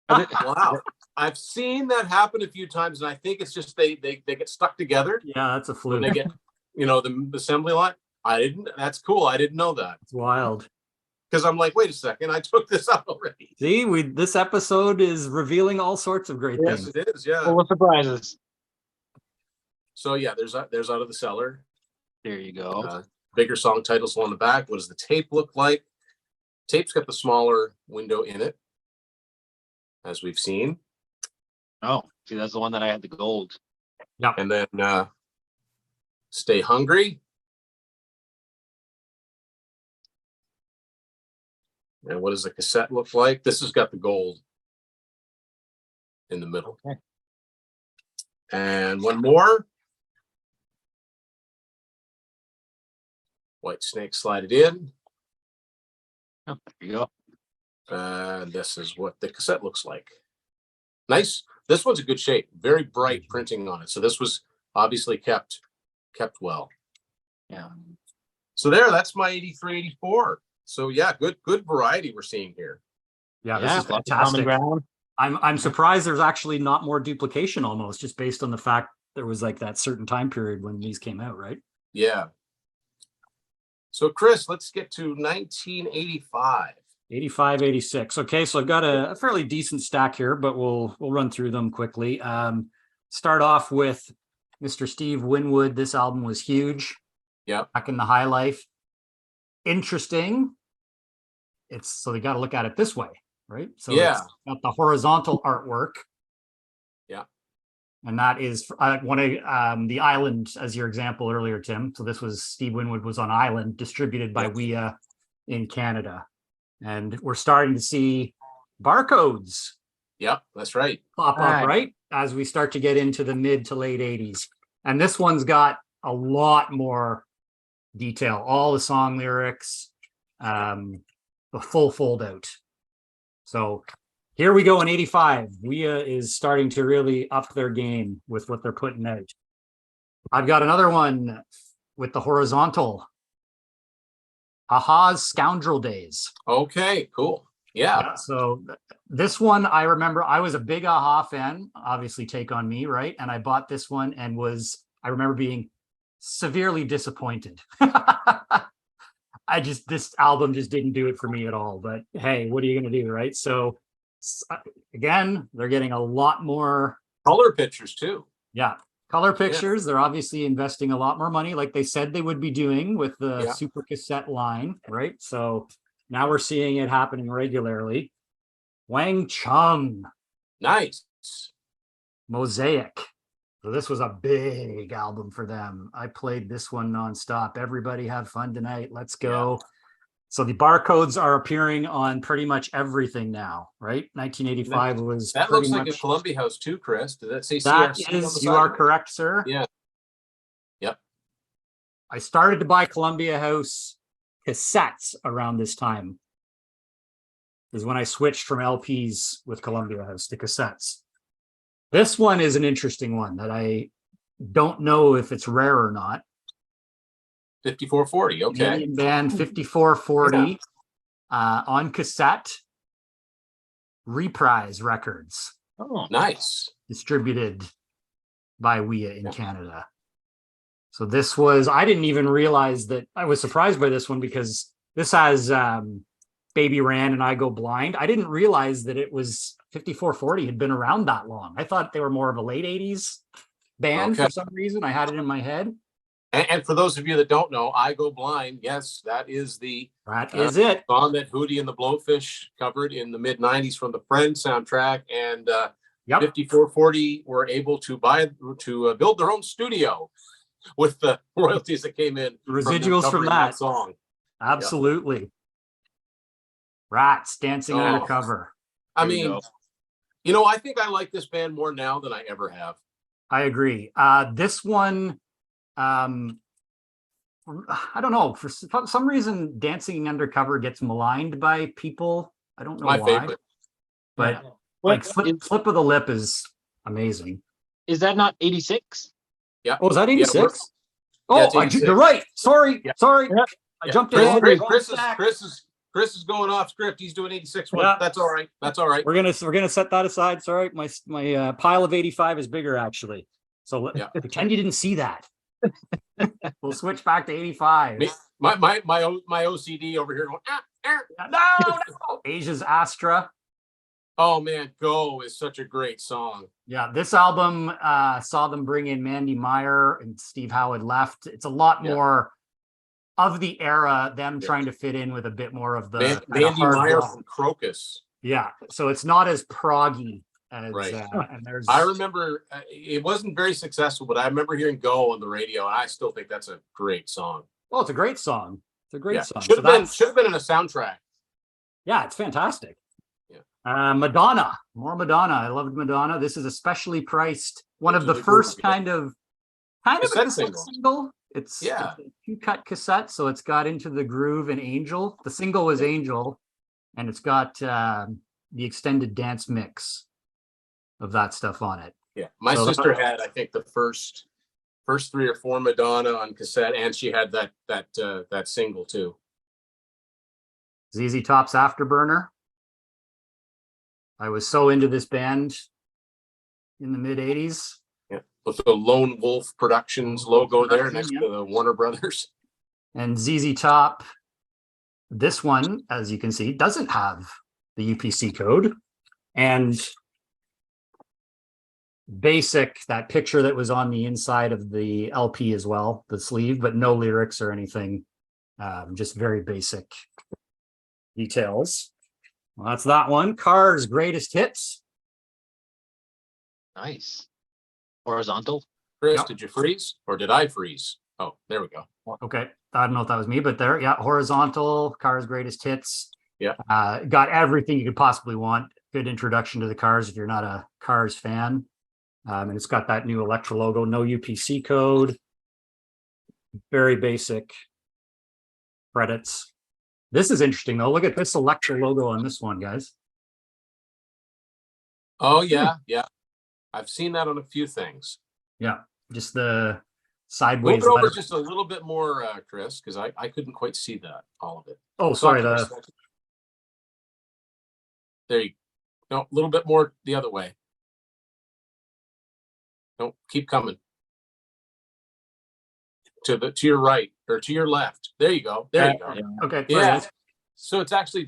Wow. I've seen that happen a few times, and I think it's just they get stuck together. Yeah, that's a fluke. When they get, the assembly line. That's cool. I didn't know that. It's wild. Because I'm like, wait a second, I took this out already. See, this episode is revealing all sorts of great things. Yes, it is. Yeah. Full of surprises. So yeah, there's Out of the Cellar. There you go. Bigger song titles on the back. What does the tape look like? Tape's got the smaller window in it, as we've seen. Oh, see, that's the one that I had the gold. Yeah. And then Stay Hungry. And what does the cassette look like? This has got the gold in the middle. Okay. And one more. White Snake slided in. Oh, there you go. And this is what the cassette looks like. Nice. This one's a good shape. Very bright printing on it. So this was obviously kept well. Yeah. So that's my 83, 84. So yeah, good variety we're seeing here. Yeah, this is fantastic. I'm surprised there's actually not more duplication almost, just based on the fact there was like that certain time period when these came out, right? Yeah. So Chris, let's get to 1985. 85, 86. Okay, so I've got a fairly decent stack here, but we'll run through them quickly. Start off with Mr. Steve Winwood. This album was huge. Yeah. Back in the high life. Interesting. So they got to look at it this way, right? So yeah, it's got the horizontal artwork. Yeah. And that is one of the Island, as your example earlier, Tim. So this was Steve Winwood was on Island, distributed by WEA in Canada. And we're starting to see barcodes. Yep, that's right. Pop up, right? As we start to get into the mid to late 80s. And this one's got a lot more detail, all the song lyrics, the full fold out. So here we go in 85. WEA is starting to really up their game with what they're putting out. I've got another one with the horizontal. Aha's Scoundrel Days. Okay, cool. Yeah. So this one, I remember I was a big Aha fan, obviously Take On Me, right? And I bought this one and I remember being severely disappointed. This album just didn't do it for me at all, but hey, what are you going to do, right? So again, they're getting a lot more color pictures too. Yeah. Color pictures, they're obviously investing a lot more money, like they said they would be doing with the Super Cassette line, right? So now we're seeing it happening regularly. Wang Chung. Nice. Mosaic. So this was a big album for them. I played this one nonstop. Everybody have fun tonight. Let's go. Yeah. So the barcodes are appearing on pretty much everything now, right? 1985 was that looks like a Columbia House too, Chris. Did that say that CRC is, you are correct, sir. Yeah. Yep. I started to buy Columbia House cassettes around this time. Is when I switched from LPs with Columbia House to cassettes. This one is an interesting one that I don't know if it's rare or not. 5440, okay. Canadian band 5440 on cassette. Reprise Records. Oh, nice. Distributed by WEA in Canada. So this was, I didn't even realize that. I was surprised by this one because this has Baby Ran and I Go Blind. I didn't realize that it was 5440 had been around that long. I thought they were more of a late 80s band for some reason. I had it in my head. And for those of you that don't know, I Go Blind, yes, that is it. Song that Hootie and the Blowfish covered in the mid-90s from the Friends soundtrack. And 5440 were able to build their own studio with the royalties that came in. Residuals from that song. Absolutely. Yep. Rats dancing undercover. I mean, I think I like this band more now than I ever have. I agree. This one, I don't know. For some reason, Dancing Undercover gets maligned by people. I don't know why. Favorite. But like Slip of the Lip is amazing. Is that not 86? Yeah. Oh, is that 86? You're right. Sorry. Sorry. Yeah. I jumped in. Chris is going off script. He's doing 86 one. Yeah. That's all right. That's all right. We're gonna set that aside. Sorry, my pile of 85 is bigger actually. So pretend you didn't see that. We'll switch back to 85. My OCD over here going. No. Asia's Astra. Oh man, Go is such a great song. Yeah, this album saw them bring in Mandy Meyer and Steve Howe had left. It's a lot more of the era, them trying to fit in with a bit more of the Mandy Meyer from Crocus. Yeah, so it's not as proggy as and there's. I remember it wasn't very successful, but I remember hearing Go on the radio, and I still think that's a great song. Well, it's a great song. It's a great song. Should have been in a soundtrack. Yeah, it's fantastic. Yeah. Madonna, more Madonna. I loved Madonna. This is a specially priced, one of the first kind of a single. It's a 2-cut cassette, so it's got Into the Groove and Angel. The single was Angel, and it's got the extended dance mix of that stuff on it. Yeah, my sister had, I think, the first 3 or 4 Madonna on cassette, and she had that single too. ZZ Top's Afterburner. I was so into this band in the mid 80s. Yeah, with the Lone Wolf Productions logo there next to the Warner Brothers. And ZZ Top, this one, as you can see, doesn't have the UPC code. And Basic, that picture that was on the inside of the LP as well, the sleeve, but no lyrics or anything. Just very basic details. Well, that's that one. Cars Greatest Hits. Nice. Horizontal. Chris, did you freeze or did I freeze? Oh, there we go. Okay. I don't know if that was me, but there. Yeah. Horizontal. Cars Greatest Hits. Yeah. Got everything you could possibly want. Good introduction to the Cars if you're not a Cars fan. And it's got that new Electra logo, no UPC code. Very basic credits. This is interesting though. Look at this Electra logo on this one, guys. Oh yeah, yeah. I've seen that on a few things. Yeah, just the sideways. Move it over just a little bit more, Chris, because I couldn't quite see that, all of it. Oh, sorry. There you go. No, a little bit more the other way. No, keep coming. To your right or to your left. There you go. There you go. Okay. Yeah. So it's actually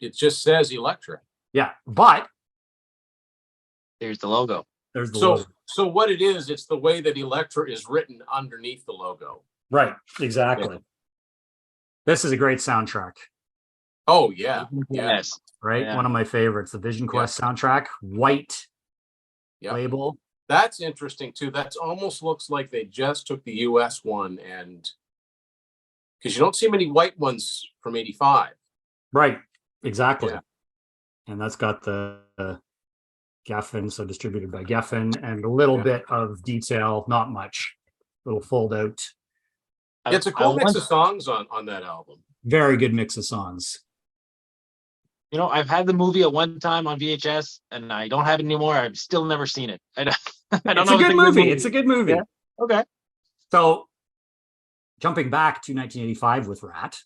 it just says Electra. Yeah, but there's the logo. There's the logo. So what it is, it's the way that Elektra is written underneath the logo. Right. Exactly. Yeah. This is a great soundtrack. Oh yeah. Yes. Right. Yeah. One of my favorites, the Vision Quest soundtrack, white label. That's interesting too. That's almost looks like they just took the US one, and because you don't see many white ones from 85. Right. Exactly. Yeah. And that's got the Geffen, so distributed by Geffen, and a little bit of detail, not much, little fold out. It's a cool mix of songs on that album. Very good mix of songs. You know, I've had the movie at one time on VHS, and I don't have it anymore. I've still never seen it. I don't It's know. A good movie. It's a good movie. Yeah. Okay. So, jumping back to 1985 with Rat.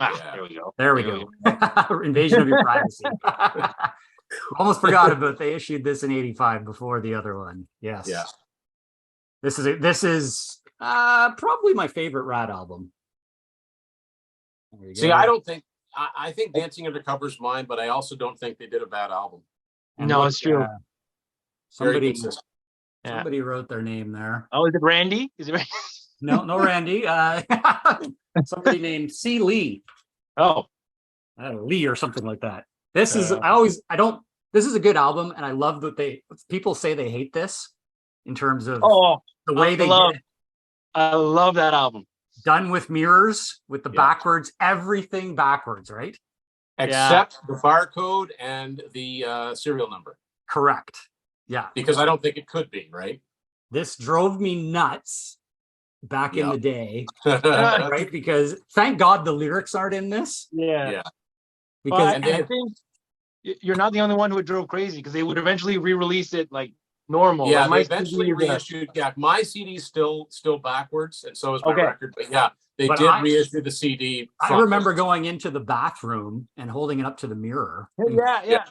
There we go. There we go. Invasion of your privacy. Almost forgot about they issued this in 85 before the other one. Yes. Yeah. This is probably my favorite Rat album. See, I don't think I think Dancing Undercover's mine, but I also don't think they did a bad album. And no, it's true. Somebody wrote their name there. Oh, is it Randy? Is it Randy? No, Randy. Somebody named C. Lee. Oh, Lee or something like that. This is this is a good album, and I love that people say they hate this in terms of the way they did it. I love that album. Done with mirrors, with the backwards, everything backwards, right? Except the barcode and the serial number. Correct. Yeah. Because I don't think it could be, right? This drove me nuts back in the day, right? Because thank God the lyrics aren't in this. Yeah. Because I think you're not the only one who drove crazy, because they would eventually re-release it like normal. Yeah, like they eventually reissued. Yeah, my CD's still backwards, and so is my record. But yeah, they did reissue the CD. I remember going into the bathroom and holding it up to the mirror. Yeah.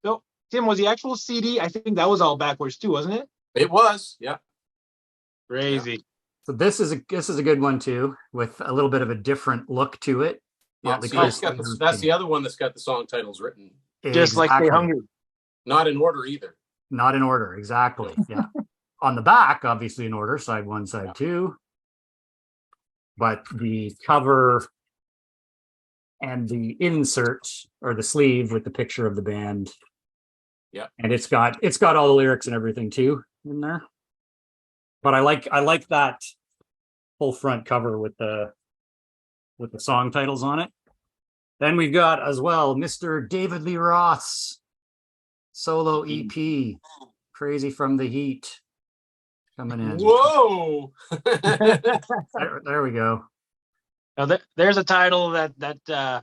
So, Tim, was the actual CD? I think that was all backwards too, wasn't it? It was. Yeah. Crazy. Yeah. So this is a good one too, with a little bit of a different look to it. Yeah, that's the other one that's got the song titles written. Just like Stay Hungry. Not in order either. Not in order, exactly. Yeah. On the back, obviously in order, side 1, side 2. But the cover and the insert, or the sleeve with the picture of the band. Yeah. And it's got all the lyrics and everything too in there. But I like that full front cover with the song titles on it. Then we've got as well Mr. David Lee Roth's solo EP, Crazy from the Heat, coming in. Whoa! there we go. Now there's a title that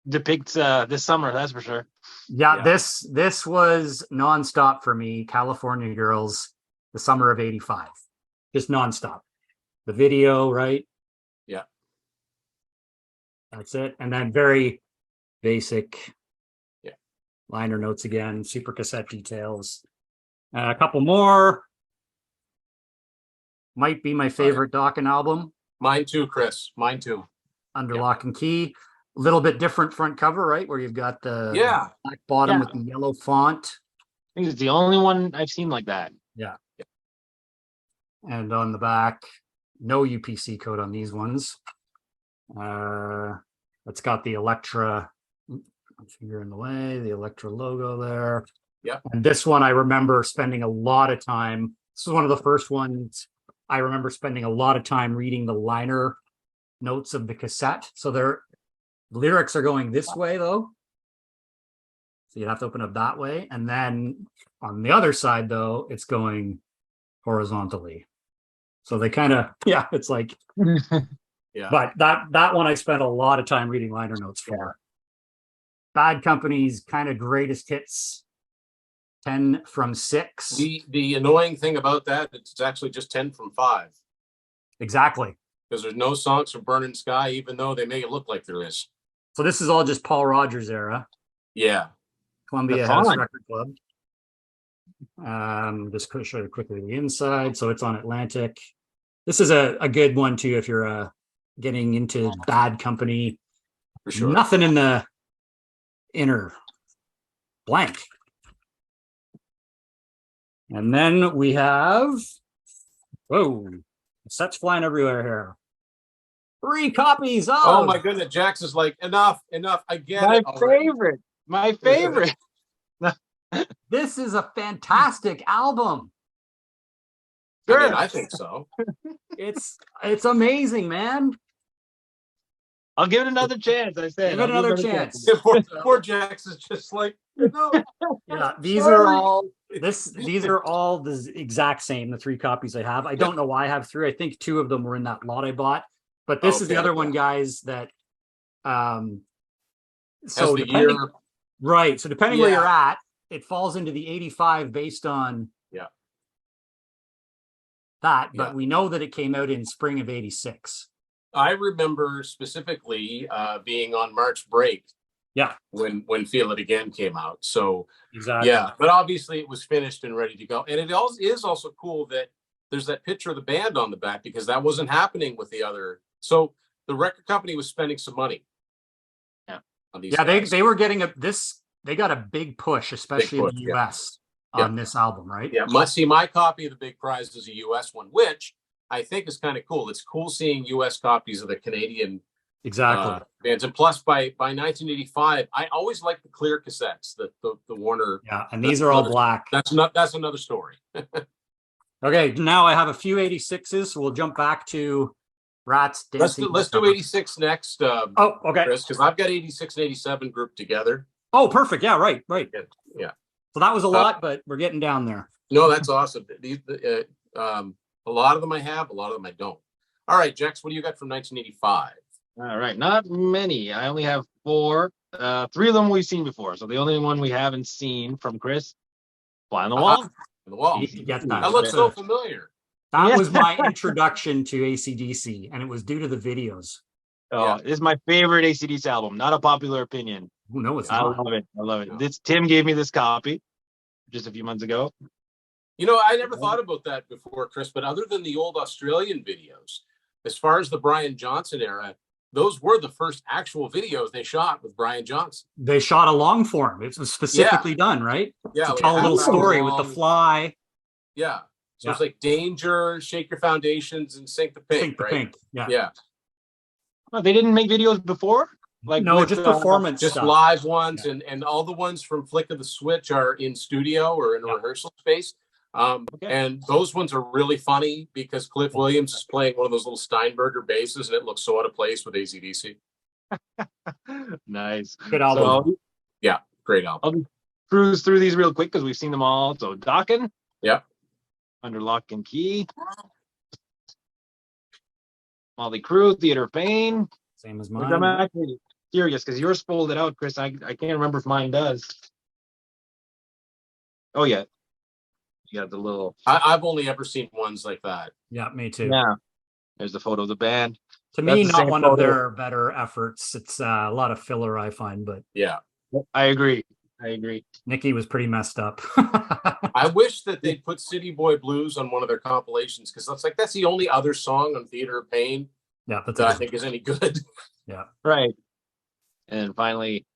depicts this summer, that's for sure. Yeah, this was nonstop for me. California Girls, the summer of '85, just nonstop. The video, right? Yeah. That's it. And then very basic liner notes again, super cassette details. A couple more. Might be my favorite Dokken album. Mine too, Chris. Mine too. Under Lock and Key. A little bit different front cover, right? Where you've got the black bottom with the yellow font. I think it's the only one I've seen like that. Yeah. And on the back, no UPC code on these ones. It's got the Elektra finger in the way, the Elektra logo there. Yeah. And this one I remember spending a lot of time. This was one of the first ones I remember spending a lot of time reading the liner notes of the cassette. So the lyrics are going this way though. So you'd have to open up that way. And then on the other side though, it's going horizontally. So they kind of, it's like, but that one I spent a lot of time reading liner notes for. Bad Company's kind of greatest hits, 10 from 6. The annoying thing about that, it's actually just 10 from 5. Exactly. Because there's no songs from Burning Sky, even though they make it look like there is. So this is all just Paul Rogers era. Yeah. Columbia House Record Club. Just show you quickly the inside. So it's on Atlantic. This is a good one too if you're getting into Bad Company. For sure. Nothing in the inner blank. And then we have, whoa, cassettes flying everywhere here. 3 copies of. Oh my goodness, Jax is like, enough. I get it already. My favorite. This is a fantastic album. Sure. I mean, I think so. It's amazing, man. I'll give it another chance. I said. Give it another chance. Poor Jax is just like, no. Yeah, these are all the exact same. The 3 copies I have. I don't know why I have 3. I think 2 of them were in that lot I bought. But this is the other one, guys. That so depending, right? So depending where you're at, it falls into the 85 based on that. But we know that it came out in spring of 86. I remember specifically being on March break. Yeah. When Feel It Again came out. So exactly. Yeah, but obviously it was finished and ready to go. And it also is also cool that there's that picture of the band on the back, because that wasn't happening with the other. So the record company was spending some money. Yeah. On these they were getting they got a big push, especially in the US on this album, right? Yeah. My copy of The Big Prize is a US one, which I think is kind of cool. It's cool seeing US copies of the Canadian bands. And plus by 1985, I always liked the clear cassettes, the Warner. Yeah, and these are all black. That's another story. Okay, now I have a few 86s, so we'll jump back to Rats Dancing. Let's do 86 next. Okay. Chris, because I've got 86 and 87 grouped together. Oh, perfect. Yeah, right. Yeah. So that was a lot, but we're getting down there. No, that's awesome. These, a lot of them I have, a lot of them I don't. All right, Jex, what do you got from 1985? All right, not many. I only have 4. 3 of them we've seen before. So the only one we haven't seen from Chris, Fly on the Wall. On the Wall. That That looks so familiar. That was my introduction to AC/DC, and it was due to the videos. Oh, this is my favorite AC/DC album. Not a popular opinion. No, it's I not. love it. No. Tim gave me this copy just a few months ago. You know, I never thought about that before, Chris, but other than the old Australian videos, as far as the Brian Johnson era, those were the first actual videos they shot with Brian Johnson. They shot a long form. It was specifically done, right? Yeah. To tell a little story with the fly. Yeah. So it's like Danger, Shake Your Foundations, and Sink the Pink, Sink the Pink. Yeah. Oh, they didn't make videos before? No, just performance just stuff. Live ones, and all the ones from Flick of the Switch are in studio or in a rehearsal space. And those ones are really funny because Cliff Williams is playing one of those little Steinberger basses, and it looks so out of place with AC/DC. Nice. Good album. So, yeah, great album. I'll cruise through these real quick because we've seen them all. So Dokken. Yeah. Under Lock and Key. Molly Crew, Theater of Pain. Same as mine. I'm actually curious because yours folded out, Chris. I can't remember if mine does. Oh yeah. You got the little. I've only ever seen ones like that. Yeah, me too. Yeah. There's the photo of the band. To me, not one of their better efforts. It's a lot of filler, I find, but yeah, I agree. Nikki was pretty messed up. I wish that they'd put City Boy Blues on one of their compilations, because that's the only other song on Theater of Pain that I think is any good. Yeah. Right. And finally,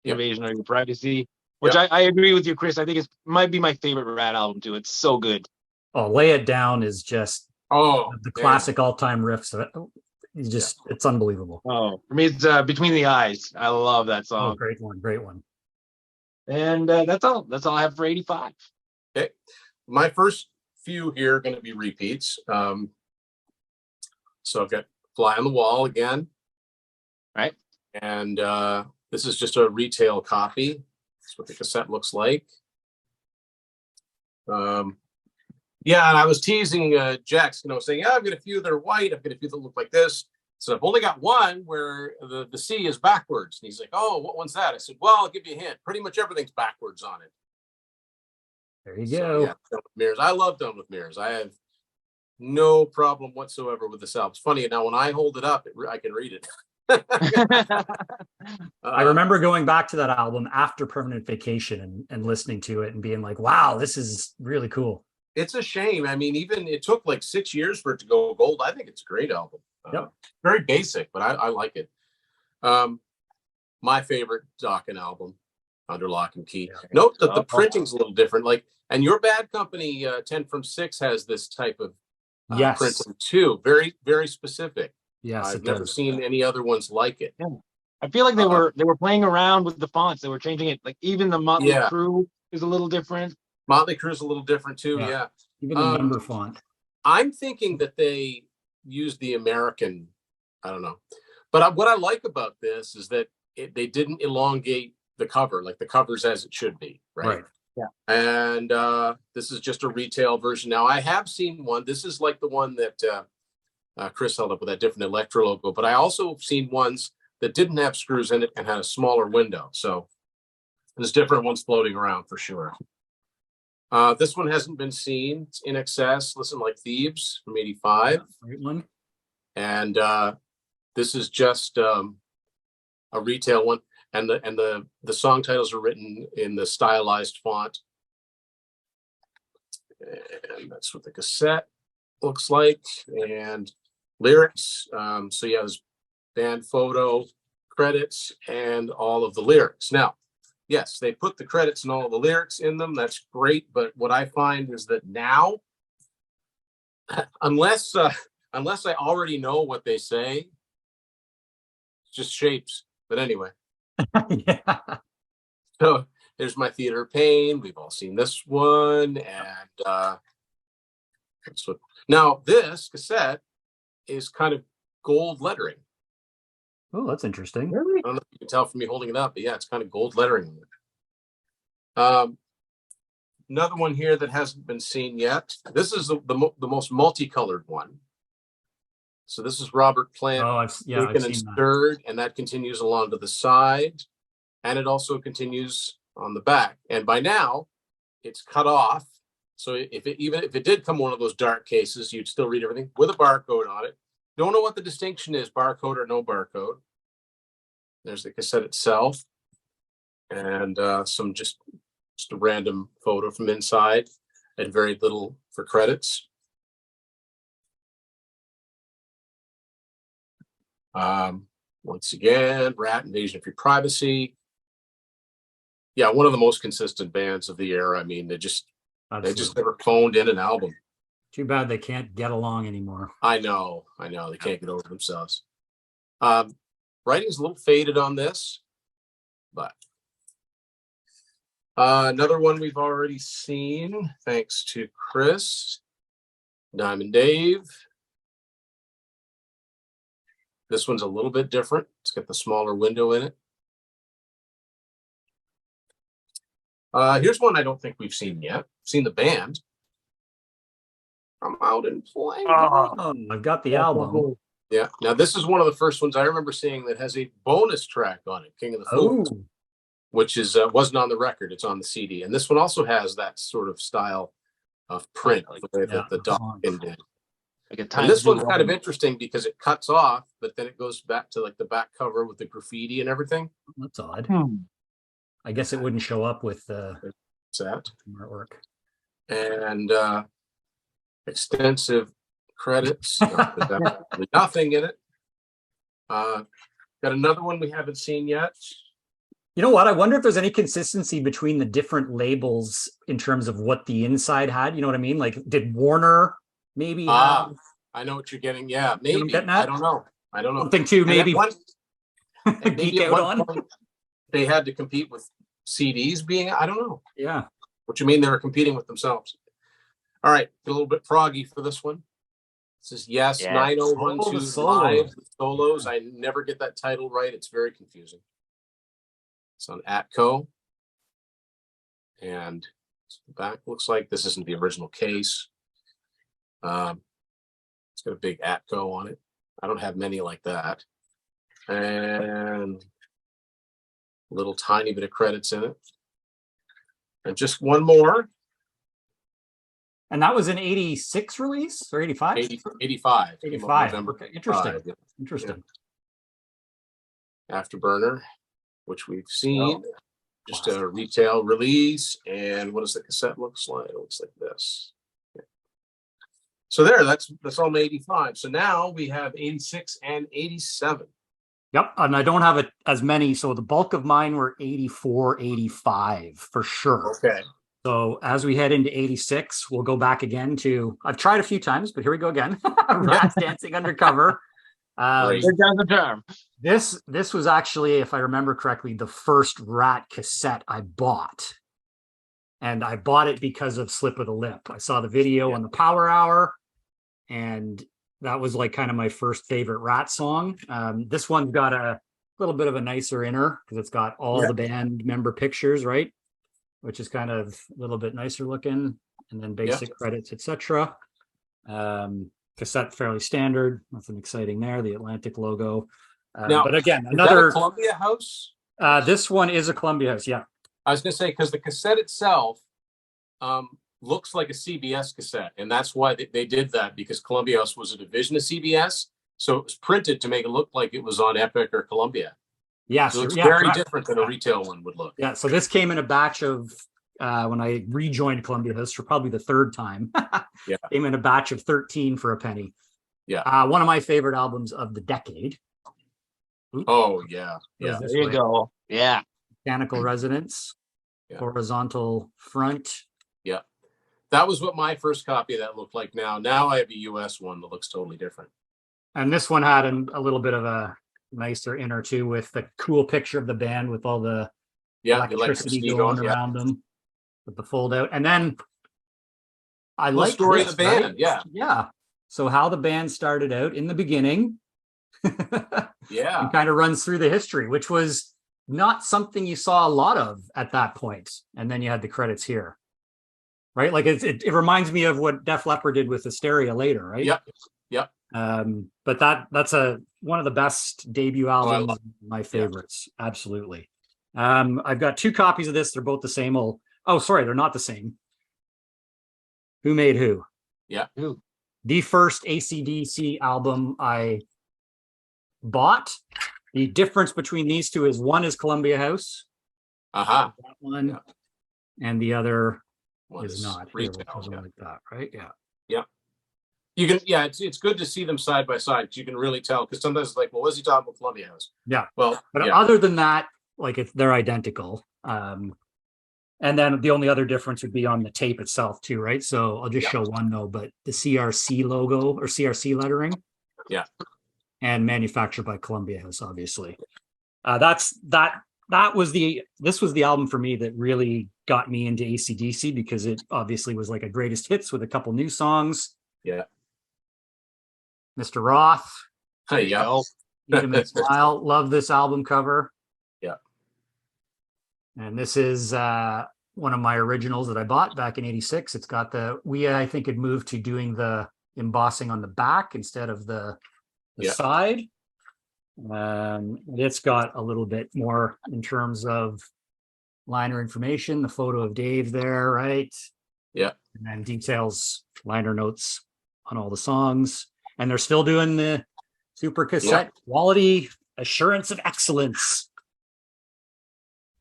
Invasion of Your Privacy, which I agree with you, Chris. I think it might be my favorite Rat album too. It's so good. Oh, Lay It Down is just the classic all-time riffs. It's unbelievable. Oh, for me, it's Between the Eyes. I love that song. Oh, great one. And that's all I have for 85. Okay. My first few here are going to be repeats. So I've got Fly on the Wall again. Right. And this is just a retail copy. That's what the cassette looks like. Yeah, and I was teasing Jex, saying, I've got a few that are white. I've got a few that look like this. So I've only got one where the C is backwards. And he's like, oh, what one's that? I said, well, I'll give you a hint. Pretty much everything's backwards on it. There you go. Done with Mirrors. I love Done with Mirrors. I have no problem whatsoever with this album. It's funny. Now, when I hold it up, I can read it. I remember going back to that album after Permanent Vacation and listening to it and being like, wow, this is really cool. It's a shame. I mean, even it took like 6 years for it to go gold. I think it's a great album. Very basic, but I like it. My favorite Dokken album, under lock and key. Yeah. Note that the printing's a little different. Like, and your Bad Company 10 from 6 has this type of Yes. printing too. Very, very specific. Yes, I've never seen any other ones like it. Yeah. I feel like they were playing around with the fonts. They were changing it. Like even the Motley Crue is a little different. Motley Crue is a little different too. Yeah. Even the number font. I'm thinking that they used the American. I don't know, but what I like about this is that they didn't elongate the cover, like the cover's as it should be, right? Yeah. And this is just a retail version. Now I have seen one. This is like the one that Chris held up with that different Electra logo, but I also have seen ones that didn't have screws in it and had a smaller window. So there's different ones floating around for sure. This one hasn't been seen. It's In Excess, Listen Like Thieves from '85. Great one. And this is just a retail one. And the song titles are written in the stylized font. And that's what the cassette looks like. And lyrics. So yeah, there's band photo, credits, and all of the lyrics. Now, yes, they put the credits and all of the lyrics in them. That's great. But what I find is that now, unless I already know what they say, it's just shapes. But anyway. Yeah. So there's My Theater of Pain. We've all seen this one. And that's what, now this cassette is kind of gold lettering. Oh, that's interesting. I don't know if you can tell from me holding it up, but yeah, it's kind of gold lettering. Another one here that hasn't been seen yet. This is the most multicolored one. So this is Robert Plant. Oh, I've seen that. And that continues along to the side, and it also continues on the back. And by now, it's cut off. So even if it did come one of those dark cases, you'd still read everything with a barcode on it. Don't know what the distinction is, barcode or no barcode. There's the cassette itself, and some just a random photo from inside, and very little for credits. Once again, Rat, Invasion of Your Privacy. Yeah, one of the most consistent bands of the era. I mean, they just never phoned in an album. Too bad they can't get along anymore. I know. They can't get over themselves. Writing's a little faded on this, but another one we've already seen, thanks to Chris, Diamond Dave. This one's a little bit different. It's got the smaller window in it. Here's one I don't think we've seen yet. Seen the band. Come Out and Play. Oh, I've got the album. Yeah. Now this is one of the first ones I remember seeing that has a bonus track on it, King of the Fools, which is wasn't on the record. It's on the CD. And this one also has that sort of style of print, the way that the Dokken did. And this one's kind of interesting because it cuts off, but then it goes back to like the back cover with the graffiti and everything. That's odd. I guess it wouldn't show up with the artwork. And extensive credits. Nothing in it. Got another one we haven't seen yet. You know what? I wonder if there's any consistency between the different labels in terms of what the inside had. You know what I mean? Like, did Warner maybe have... I know what you're getting. Yeah, maybe. I don't know. Something to maybe geek out on. They had to compete with CDs being, I don't know. Yeah. What you mean they were competing with themselves? All right, a little bit froggy for this one. This is 90125 solos. I never get that title right. It's very confusing. It's on Atco. And the back looks like this isn't the original case. It's got a big Atco on it. I don't have many like that. And a little tiny bit of credits in it. And just one more. And that was an 86 release or 85? 85. 85. Okay. Interesting. Yeah. Interesting. Yeah. Afterburner, which we've seen. Just a retail release. And what does the cassette looks like? It looks like this. Yeah. So that's all 85. So now we have 86 and 87. Yep. And I don't have as many. So the bulk of mine were 84, 85 for sure. Okay. So as we head into 86, we'll go back again to, I've tried a few times, but here we go again. Rats Dancing Undercover. There goes the term. This was actually, if I remember correctly, the first Rat cassette I bought. And I bought it because of Slip of the Lip. I saw the video on the Power Hour, and that was like kind of my first favorite Rat song. This one's got a little bit of a nicer inner because it's got all the band member pictures, right? Which is kind of a little bit nicer looking, and then basic credits, etc. Cassette fairly standard, nothing exciting there. The Atlantic logo, now, but again, is another that a Columbia House. This one is a Columbia House, yeah. I was going to say because the cassette itself looks like a CBS cassette, and that's why they did that, because Columbia House was a division of CBS, so it was printed to make it look like it was on Epic or Columbia. Yeah, so it's very different than a retail one would look. Yeah, so this came in a batch of when I rejoined Columbia House for probably the third time. Came in a batch of 13 for a penny. Yeah. One of my favorite albums of the decade. Oops. Oh yeah, yeah. There you go. Yeah. Mechanical Resonance, horizontal front. Yeah, that was what my first copy of that looked like. Now I have a US one that looks totally different. And this one had a little bit of a nicer inner too, with the cool picture of the band with all the electricity going around them with the fold out. And then I like the story of the band. Right? Yeah. So how the band started out in the beginning. And kind of runs through the history, which was not something you saw a lot of at that point. And then you had the credits here, right? Like it reminds me of what Def Leppard did with Hysteria later, right? Yep. But that's one of the best debut albums, my favorites. Absolutely. I've got two copies of this. They're both the same old. Oh, sorry, they're not the same. Who Made Who? Yeah. Who? The first AC/DC album I bought. The difference between these two is one is Columbia House. That one, and the other is not retail, like that, right? Yeah. You can, it's good to see them side by side. You can really tell, because sometimes it's like, well, what's he talking about Columbia House? Yeah. Well, but other than that, like they're identical. And then the only other difference would be on the tape itself too, right? So I'll just show one though, but the CRC logo or CRC lettering. Yeah. And manufactured by Columbia House, obviously. This was the album for me that really got me into AC/DC, because it obviously was like a greatest hits with a couple new songs. Yeah. Mr. Roth. Hey, yeah. Eat 'em and Smile. Love this album cover. Yeah. And this is one of my originals that I bought back in 86. It's got the WEA, I think, had moved to doing the embossing on the back instead of the side. It's got a little bit more in terms of liner information, the photo of Dave there, right? Yeah. And then details, liner notes on all the songs. And they're still doing the super cassette quality assurance of excellence.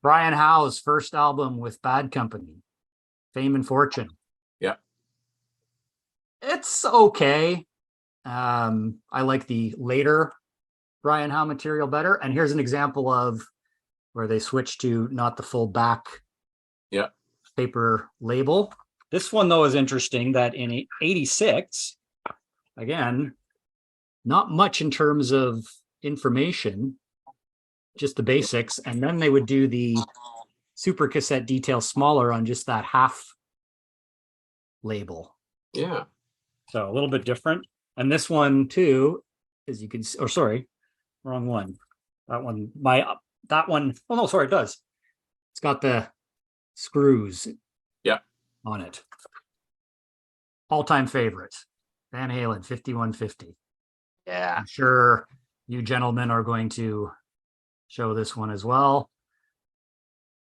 Brian Howe's first album with Bad Company, Fame and Fortune. Yeah. It's okay. I like the later Brian Howe material better. And here's an example of where they switched to not the full back paper label. This one, though, is interesting that in 86, again, not much in terms of information, just the basics. And then they would do the super cassette detail smaller on just that half label. Yeah. So a little bit different. And this one too, as you can see, or sorry, wrong one. That one, oh no, sorry, it does. It's got the screws on it. All-time favorite, Van Halen, 5150. Yeah. I'm sure you gentlemen are going to show this one as well.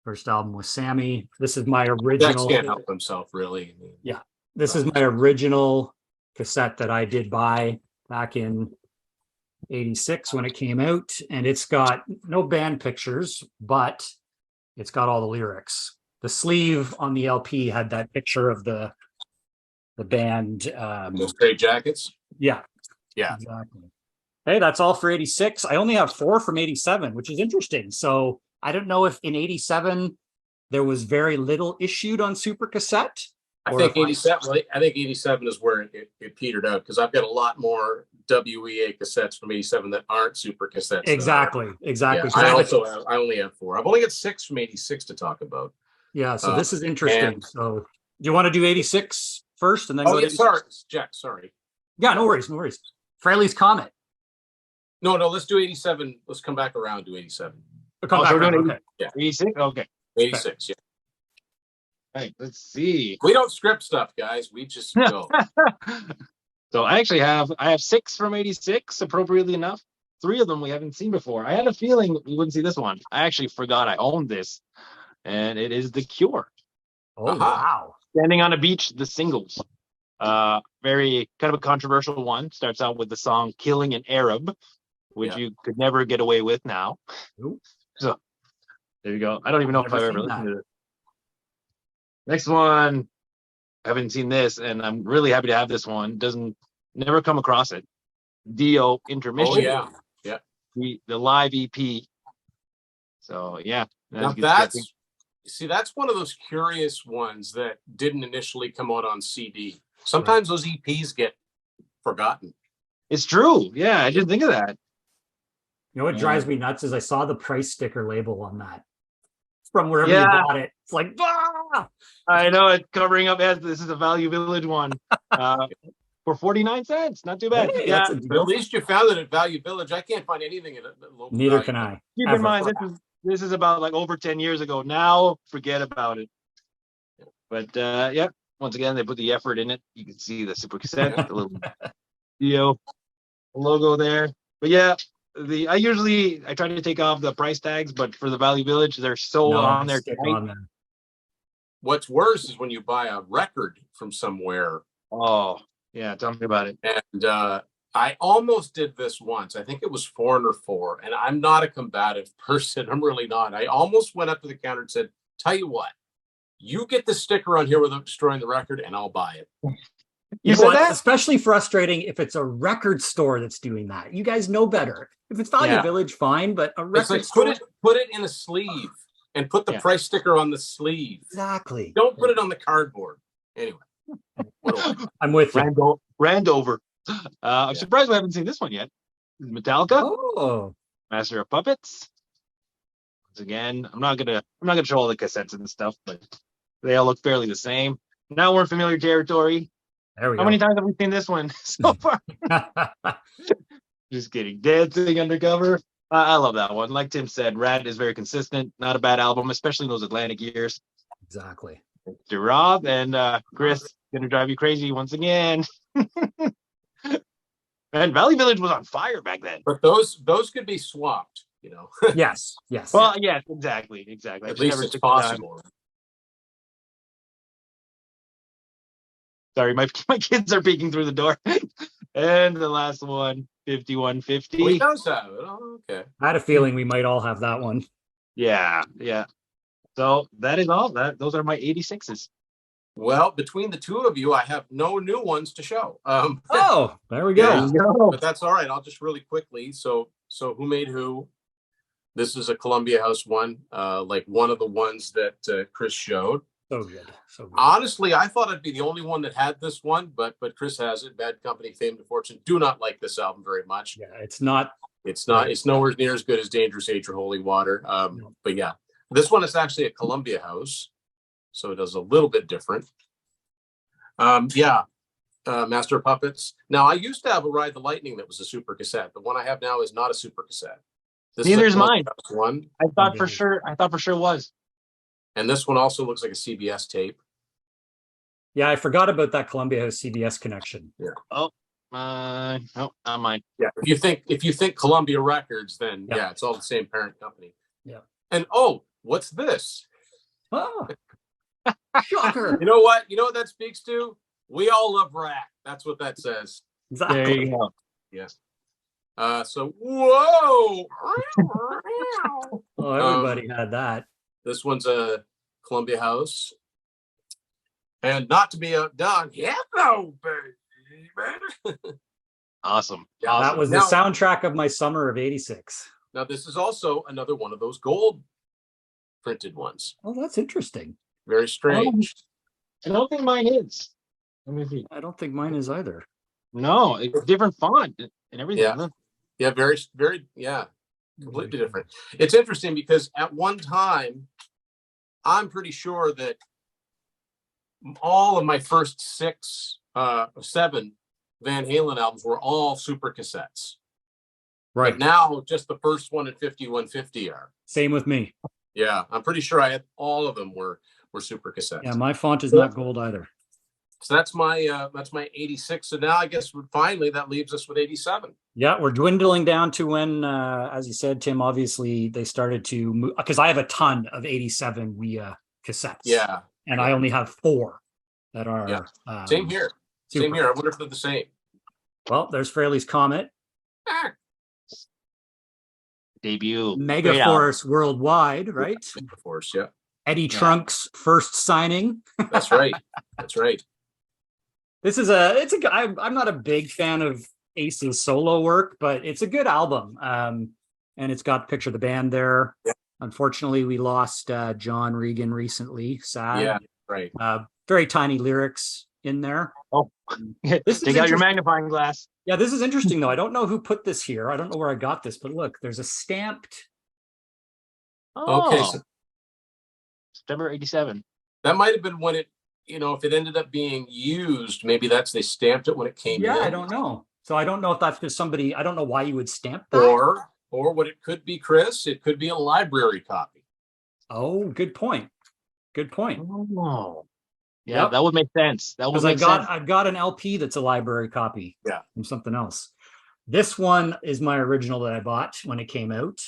First album with Sammy. This is my original. Jex can't help himself, really. Yeah. This is my original cassette that I did buy back in 86 when it came out. And it's got no band pictures, but it's got all the lyrics. The sleeve on the LP had that picture of the band. Those gray jackets? Yeah. Yeah. Exactly. Hey, that's all for 86. I only have 4 from 87, which is interesting. So I don't know if in 87 there was very little issued on Super Cassette. I think 87. I think 87 is where it petered out, because I've got a lot more WEA cassettes from 87 that aren't Super Cassettes. Exactly. Yeah, I only have 4. I've only got 6 from 86 to talk about. Yeah, so this is interesting. So do you want to do 86 first and then go to sorry, Jack, sorry. Yeah, no worries, no worries. Fraley's Comet. No, let's do 87. Let's come back around to 87. Come back around, okay. Yeah. 86? Okay. 86, yeah. All right, let's see. We don't script stuff, guys. We just go. So I actually have 6 from 86, appropriately enough. 3 of them we haven't seen before. I had a feeling we wouldn't see this one. I actually forgot I owned this, and it is The Cure. Oh, wow. Standing on a Beach, the singles. Very kind of a controversial one. Starts out with the song Killing an Arab, which you could never get away with now. Ooh. So there you go. I don't even know if I've ever listened to this. Next one. I haven't seen this, and I'm really happy to have this one. Never come across it. Dio Intermission. Oh, yeah. The live EP. So yeah. Now that's one of those curious ones that didn't initially come out on CD. Sometimes those EPs get forgotten. It's true. Yeah, I didn't think of that. You know what drives me nuts is I saw the price sticker label on that from wherever you bought it. It's like, ah! I know it's covering up as this is a Value Village one for 49 cents. Not too bad. Hey, at least you found it at Value Village. I can't find anything at local. Neither can I. Keep in mind, this is about like over 10 years ago. Now, forget about it. But once again, they put the effort in it. You can see the Super Cassette, the little Dio logo there. But yeah, I try to take off the price tags, but for the Value Village, they're so on there. What's worse is when you buy a record from somewhere. Oh, yeah, tell me about it. And I almost did this once. I think it was Foreigner 4, and I'm not a combative person. I'm really not. I almost went up to the counter and said, "Tell you what, you get the sticker on here without destroying the record, and I'll buy it." You know what? Especially frustrating if it's a record store that's doing that. You guys know better. If it's Value Village, fine, but a record store. Put it in a sleeve and put the price sticker on the sleeve. Exactly. Don't put it on the cardboard. Anyway, I'm with you. Randover. I'm surprised we haven't seen this one yet. Metallica. Oh, Master of Puppets. Once again, I'm not gonna show all the cassettes and stuff, but they all look fairly the same. Now we're in familiar territory. There we go. How many times have we seen this one so far? Just kidding. Dancing Undercover. I love that one. Like Tim said, Rat is very consistent. Not a bad album, especially in those Atlantic years. Exactly. To Rob and Chris, gonna drive you crazy once again. Man, Valley Village was on fire back then. But those could be swapped, you know. Yes. Well, yes, exactly. At least it's possible. Sorry, my kids are peeking through the door. And the last one, 5150. We knows that. Oh, okay. I had a feeling we might all have that one. Yeah. So that is all. Those are my 86s. Well, between the two of you, I have no new ones to show. There we go. But that's all right. I'll just really quickly. So who made who? This is a Columbia House one, like one of the ones that Chris showed. So good. Honestly, I thought I'd be the only one that had this one, but Chris has it. Bad Company, Fame to Fortune. Do not like this album very much. Yeah, it's not. It's nowhere near as good as Dangerous Age or Holy Water. But yeah, this one is actually a Columbia House, so it does a little bit different. Master of Puppets. Now, I used to have a Ride the Lightning that was a Super Cassette. The one I have now is not a Super Cassette. Neither is mine. One. I thought for sure it was. And this one also looks like a CBS tape. Yeah, I forgot about that Columbia House CBS connection. Yeah. Oh, no, not mine. Yeah. If you think Columbia Records, then it's all the same parent company. Yeah. And what's this? Oh, shocker! You know what that speaks to? We all love Rat. That's what that says. Exactly. There you go. Yes. So whoa! Oh, everybody had that. This one's a Columbia House. And not to be outdone, baby. Awesome. Yeah. Awesome. That was the soundtrack of my summer of '86. Now, this is also another one of those gold printed ones. Oh, that's interesting. Very strange. I don't think mine is. Let me see. I don't think mine is either. No, it's different font and everything. Yeah. Yeah, very, very, yeah, completely different. It's interesting because at one time, I'm pretty sure that all of my first 7 Van Halen albums were all super cassettes. Right. But now just the first one and 5150 are. Same with me. Yeah, I'm pretty sure I had all of them were super cassettes. Yeah, my font is not gold either. So that's my 86. So now I guess finally that leaves us with 87. Yeah, we're dwindling down to when, as you said, Tim, obviously they started to move, because I have a ton of 87 WEA cassettes. Yeah. And I only have 4 that are. Same here. Super. Same here. I wonder if they're the same. Well, there's Fraley's Comet. Debut. Megaforce Worldwide, right? Megaforce, yeah. Eddie Trunk's first signing. That's right. That's right. This is I'm not a big fan of Ace's solo work, but it's a good album. And it's got a picture of the band there. Yeah. Unfortunately, we lost John Regan recently. Sad. Yeah, right. Very tiny lyrics in there. Oh, take out your magnifying glass. Yeah, this is interesting though. I don't know who put this here. I don't know where I got this, but look, there's a stamped. Oh, okay. So September 87. that might have been when it, if it ended up being used, maybe they stamped it when it came in. Yeah, I don't know. So I don't know if that's just somebody, I don't know why you would stamp that. Or what it could be, Chris, it could be a library copy. Oh, good point. Good point. Oh. Yeah, that would make sense. That would make sense. sense. I've got an LP that's a library copy. Yeah. From something else. This one is my original that I bought when it came out.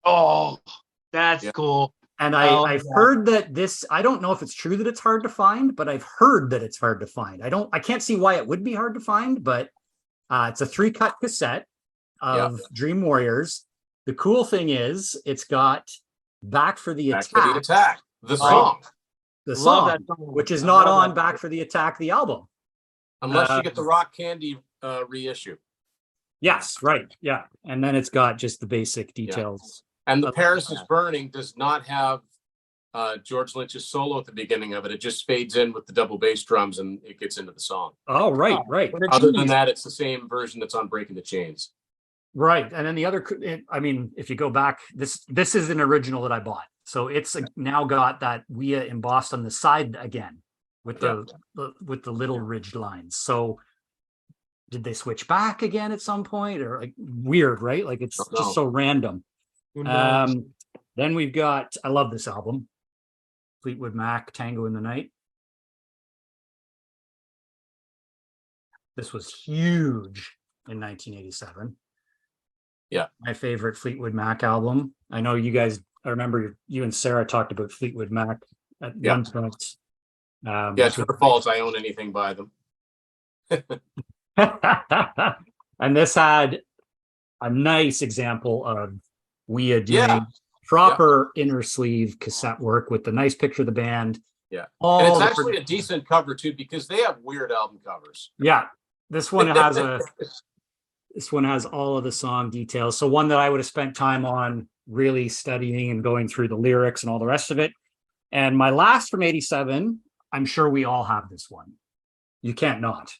Oh, that's cool. And I've heard that I don't know if it's true that it's hard to find, but I've heard that it's hard to find. I can't see why it would be hard to find, but it's a 3-cut cassette of Dream Warriors. The cool thing is it's got Back for the Attack. The song. The song, which is not on Back for the Attack, the album. Unless you get the Rock Candy reissue. Yes, right. Yeah. And then it's got just the basic details. And the Paris is Burning does not have George Lynch's solo at the beginning of it. It just fades in with the double bass drums and it gets into the song. Oh, right, right. Other than that, it's the same version that's on Breaking the Chains. Right. And then the other, if you go back, this is an original that I bought. So it's now got that WEA embossed on the side again with the little ridged lines. So did they switch back again at some point, or weird, right? It's just so random. Then we've got, I love this album, Fleetwood Mac, Tango in the Night. This was huge in 1987. Yeah. My favorite Fleetwood Mac album. I know you guys, I remember you and Sarah talked about Fleetwood Mac at one point. It's her fault I own anything by them. And this had a nice example of WEA doing proper inner sleeve cassette work with the nice picture of the band. Yeah. And it's actually a decent cover too, because they have weird album covers. Yeah. This one has all of the song details. So one that I would have spent time on really studying and going through the lyrics and all the rest of it. And my last from 87, I'm sure we all have this one. You can't not.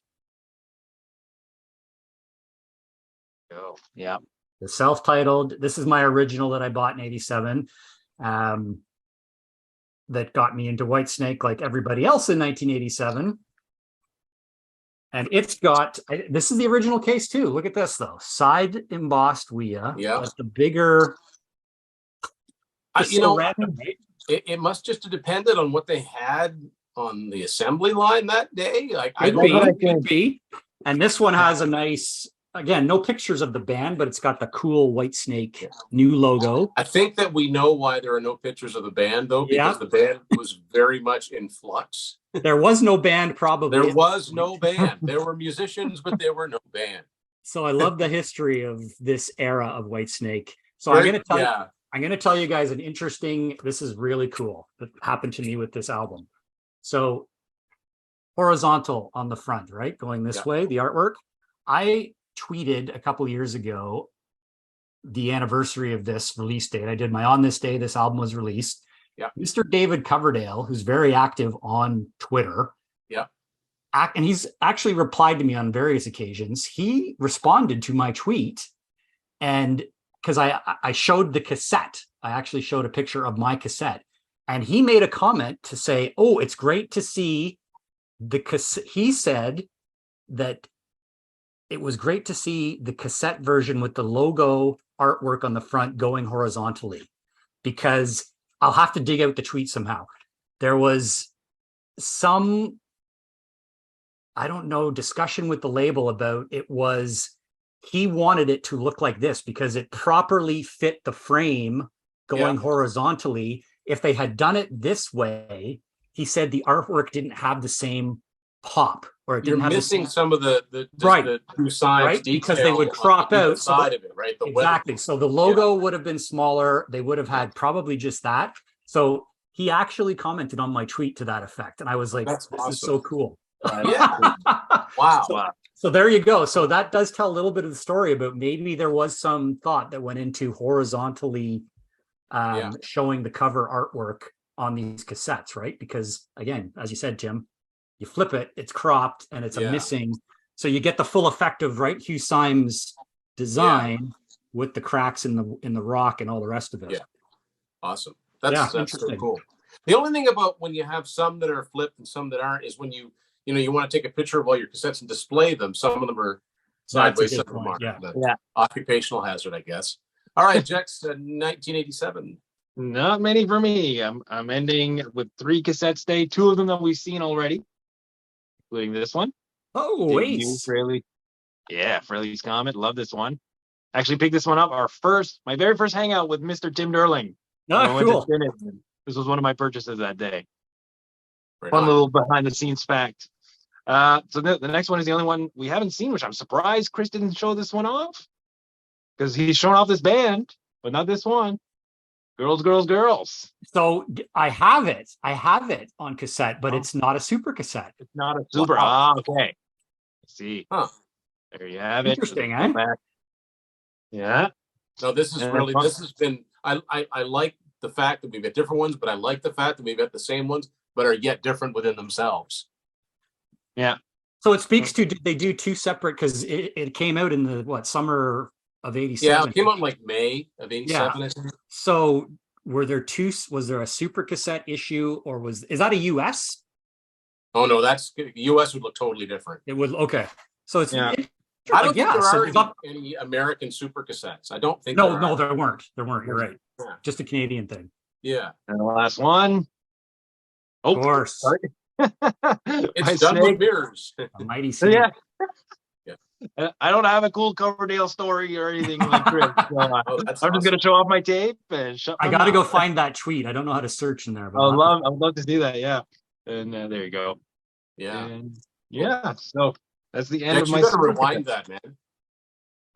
Oh, yeah. The self-titled, this is my original that I bought in 87. That got me into Whitesnake like everybody else in 1987. And it's got, this is the original case too. Look at this though. Side embossed WEA. Yeah. But the bigger. It must just have depended on what they had on the assembly line that day. Could be. And this one has a nice, again, no pictures of the band, but it's got the cool Whitesnake new logo. I think that we know why there are no pictures of the band though, because the band was very much in flux. There was no band, probably. There was no band. There were musicians, but there were no band. So I love the history of this era of Whitesnake. So I'm going to tell you guys an interesting, this is really cool, that happened to me with this album. So horizontal on the front, right? Going this way, the artwork. I tweeted a couple years ago the anniversary of this release date. I did my on this day this album was released. Yeah. Mr. David Coverdale, who's very active on Twitter. Yeah. And he's actually replied to me on various occasions. He responded to my tweet, and because I showed the cassette, I actually showed a picture of my cassette, and he made a comment to say, "Oh, it's great to see the cassette." He said that it was great to see the cassette version with the logo artwork on the front going horizontally, because I'll have to dig out the tweet somehow. There was some, I don't know, discussion with the label about it was, he wanted it to look like this because it properly fit the frame going horizontally. If they had done it this way, he said the artwork didn't have the same pop, or it didn't have missing the same, some of the right, two sides, right, because they would crop out side of it, right? Exactly. So the logo would have been smaller. They would have had probably just that. So he actually commented on my tweet to that effect, and I was like, "This is so cool." Yeah. Wow. So there you go. So that does tell a little bit of the story about maybe there was some thought that went into horizontally showing the cover artwork on these cassettes, right? Because again, as you said, Tim, you flip it, it's cropped, and it's a missing. So you get the full effect of Hugh Symes' design with the cracks in the rock and all the rest of it. Yeah. Awesome. That's so cool. The only thing about when you have some that are flipped and some that aren't is when you want to take a picture of all your cassettes and display them. Some of them are sideways, some of them aren't. Yeah. Occupational hazard, I guess. All right, Jex, 1987. Not many for me. I'm ending with 3 cassettes today, 2 of them that we've seen already, including this one. Oh, wait. Fraley's Comet. Love this one. Actually picked this one up. My very first hangout with Mr. Tim Derling. Oh, cool. This was one of my purchases that day. Right Fun on. little behind the scenes fact. So the next one is the only one we haven't seen, which I'm surprised Chris didn't show this one off, because he's shown off this band, but not this one. Girls, Girls, Girls. So I have it on cassette, but it's not a super cassette. It's not a super. Okay. Let's see. Huh. There you have it. Interesting, eh? Yeah. No, this is really, this has been, I like the fact that we've got different ones, but I like the fact that we've got the same ones, but are yet different within themselves. Yeah. So it speaks to, did they do 2 separate, because it came out in the summer of 87? Yeah, it came out in like May of 87. Yeah. So were there 2, was there a super cassette issue, or is that a US? Oh no, that's US would look totally different. It would, okay. So it's, I don't think there are any American super cassettes. I don't think No, there weren't. You're right. Yeah. Just a Canadian thing. Yeah. And the last one. Of course. It's done with mirrors. A mighty scene. Yeah. I don't have a cool Coverdale story or anything like Chris. So I'm just going to show off my tape and shut I got to go find that tweet. I don't know how to search in there. But I would love to do that. Yeah. And there you go. Yeah. And so that's the end of my. You got to rewind that, man.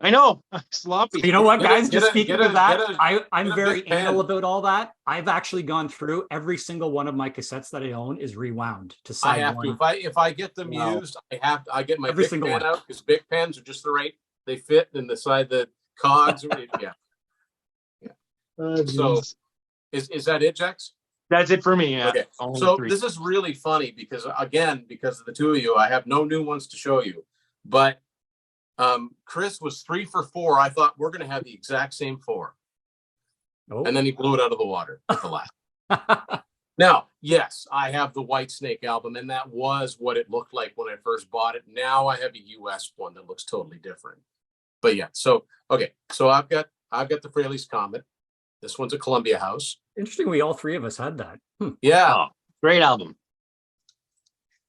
I know. Sloppy. You know what, guys? Just speaking of that, I'm very anal about all that. I've actually gone through every single one of my cassettes that I own is rewound to side. I have one. to. If I get them used, I get my every big single pan one out, because big pans are just the right. They fit in the side the cogs. So is that it, Jex? That's it for me. Yeah. Okay. So this is really funny because of the 2 of you, I have no new ones to show you, but Chris was 3 for 4. I thought we're going to have the exact same 4. Oh. And then he blew it out of the water at the last. Now, yes, I have the White Snake album, and that was what it looked like when I first bought it. Now I have a US one that looks totally different. But yeah, so okay, so I've got the Fraley's Comet. This one's a Columbia House. Interesting. We all 3 of us had that. Yeah, great album.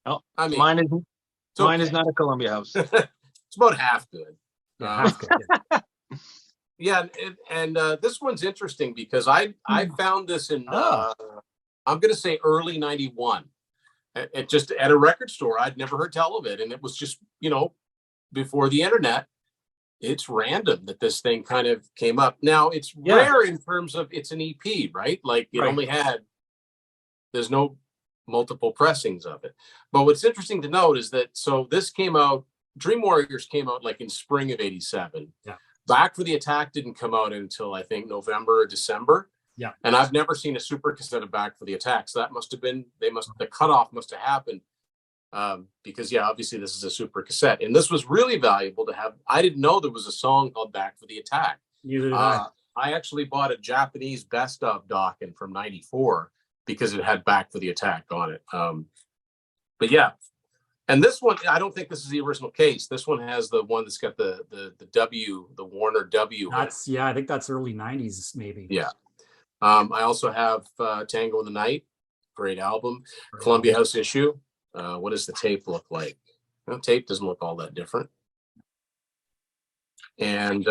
Oh, I mean, mine is not a Columbia House. It's about half good. Half good. Yeah, and this one's interesting because I found this in I'm going to say early '91. It just at a record store. I'd never heard tell of it, and it was just before the internet. It's random that this thing kind of came up. Now it's rare in terms of it's an EP, right? Like it only there's no multiple pressings of it. But what's interesting to note is that this came out Dream Warriors came out like in spring of '87. Yeah. Back for the Attack didn't come out until I think November or December. Yeah. And I've never seen a super cassette of Back for the Attack. So that must have been, the cutoff must have happened. Because yeah, obviously this is a super cassette. And this was really valuable to have. I didn't know there was a song called Back for the Attack. Neither did I. I actually bought a Japanese best of Dokken from '94 because it had Back for the Attack on it. But yeah. And this one, I don't think this is the original case. This one has the one that's got the W, the Warner W. That's, yeah, I think that's early 90s, maybe. Yeah. I also have Tango in the Night, great album. Columbia House issue. What does the tape look like? Well, tape doesn't look all that different. And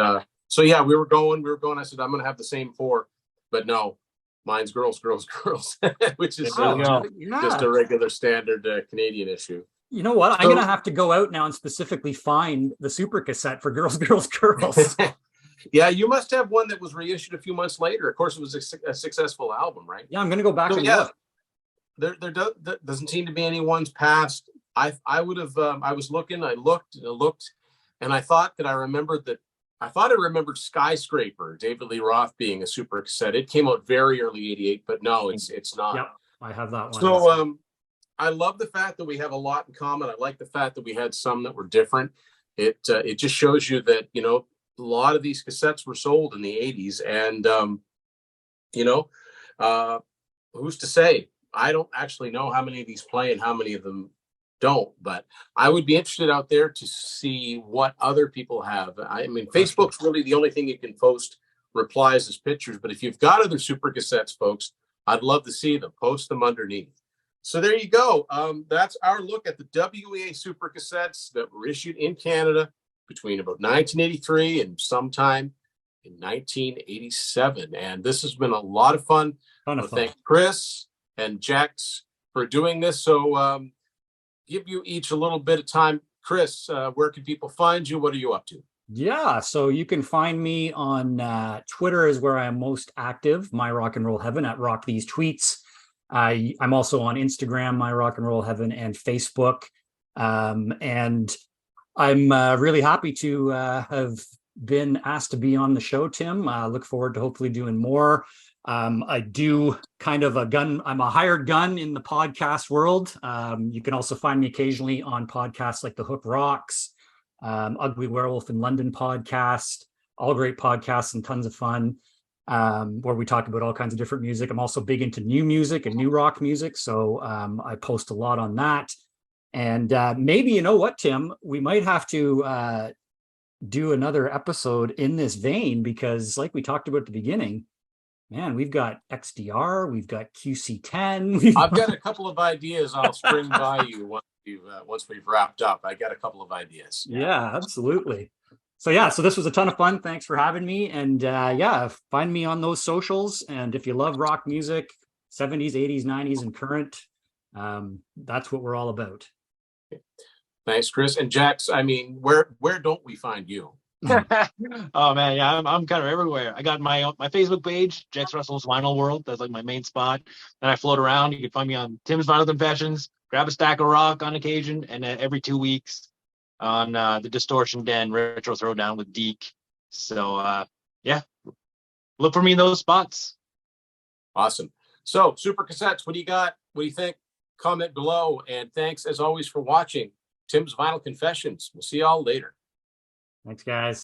so yeah, we were going. I said, I'm gonna have the same 4, but no, mine's Girls, Girls, Girls, which is just a regular standard Canadian issue. You know what? I'm going to have to go out now and specifically find the super cassette for Girls, Girls, Girls. Yeah, you must have one that was reissued a few months later. Of course, it was a successful album, right? Yeah, I'm going to go back and look. There doesn't seem to be any ones past. I would have, I was looking, I looked, and I thought that I remembered Skyscraper, David Lee Roth being a super cassette. It came out very early '88, but no, it's not. Yep, I have that one. So, I love the fact that we have a lot in common. I like the fact that we had some that were different. It just shows you that, you know, a lot of these cassettes were sold in the '80s, and you know, who's to say? I don't actually know how many of these play and how many of them don't, but I would be interested out there to see what other people have. I mean, Facebook's really the only thing you can post replies as pictures, but if you've got other super cassettes, folks, I'd love to see them. Post them underneath. So there you go. That's our look at the WEA super cassettes that were issued in Canada between about 1983 and sometime in 1987. And this has been a lot of fun. Thank Chris and Jex for doing this. So give you each a little bit of time. Chris, where can people find you? What are you up to? Yeah, so you can find me on Twitter is where I am most active, My Rock and Roll Heaven at Rock These Tweets. I'm also on Instagram, My Rock and Roll Heaven, and Facebook. And I'm really happy to have been asked to be on the show, Tim. Look forward to hopefully doing more. I do kind of I'm a hired gun in the podcast world. You can also find me occasionally on podcasts like The Hook Rocks, Ugly Werewolf in London podcast, all great podcasts and tons of fun. Where we talk about all kinds of different music. I'm also big into new music and new rock music, so I post a lot on that. And maybe, you know what, Tim, we might have to do another episode in this vein, because like we talked about at the beginning, man, we've got XDR, we've got QC10. I've got a couple of ideas I'll spring by you once we've wrapped up. I got a couple of ideas. Yeah, absolutely. So yeah, so this was a ton of fun. Thanks for having me. And yeah, find me on those socials. And if you love rock music, 70s, 80s, 90s, and current, that's what we're all about. Thanks, Chris. And Jax, I mean, where don't we find you? Oh man, yeah, I'm kind of everywhere. I got my Facebook page, Jex Russell's Vinyl World. That's like my main spot. Then I float around. You can find me on Tim's Vinyl Confessions, Grab a Stack of Rock on occasion, and every 2 weeks on the Distortion Den Retro Throwdown with Deke. So yeah, look for me in those spots. Awesome. So Super Cassettes, what do you got? What do you think? Comment below. And thanks as always for watching Tim's Vinyl Confessions. We'll see y'all later. Thanks, guys.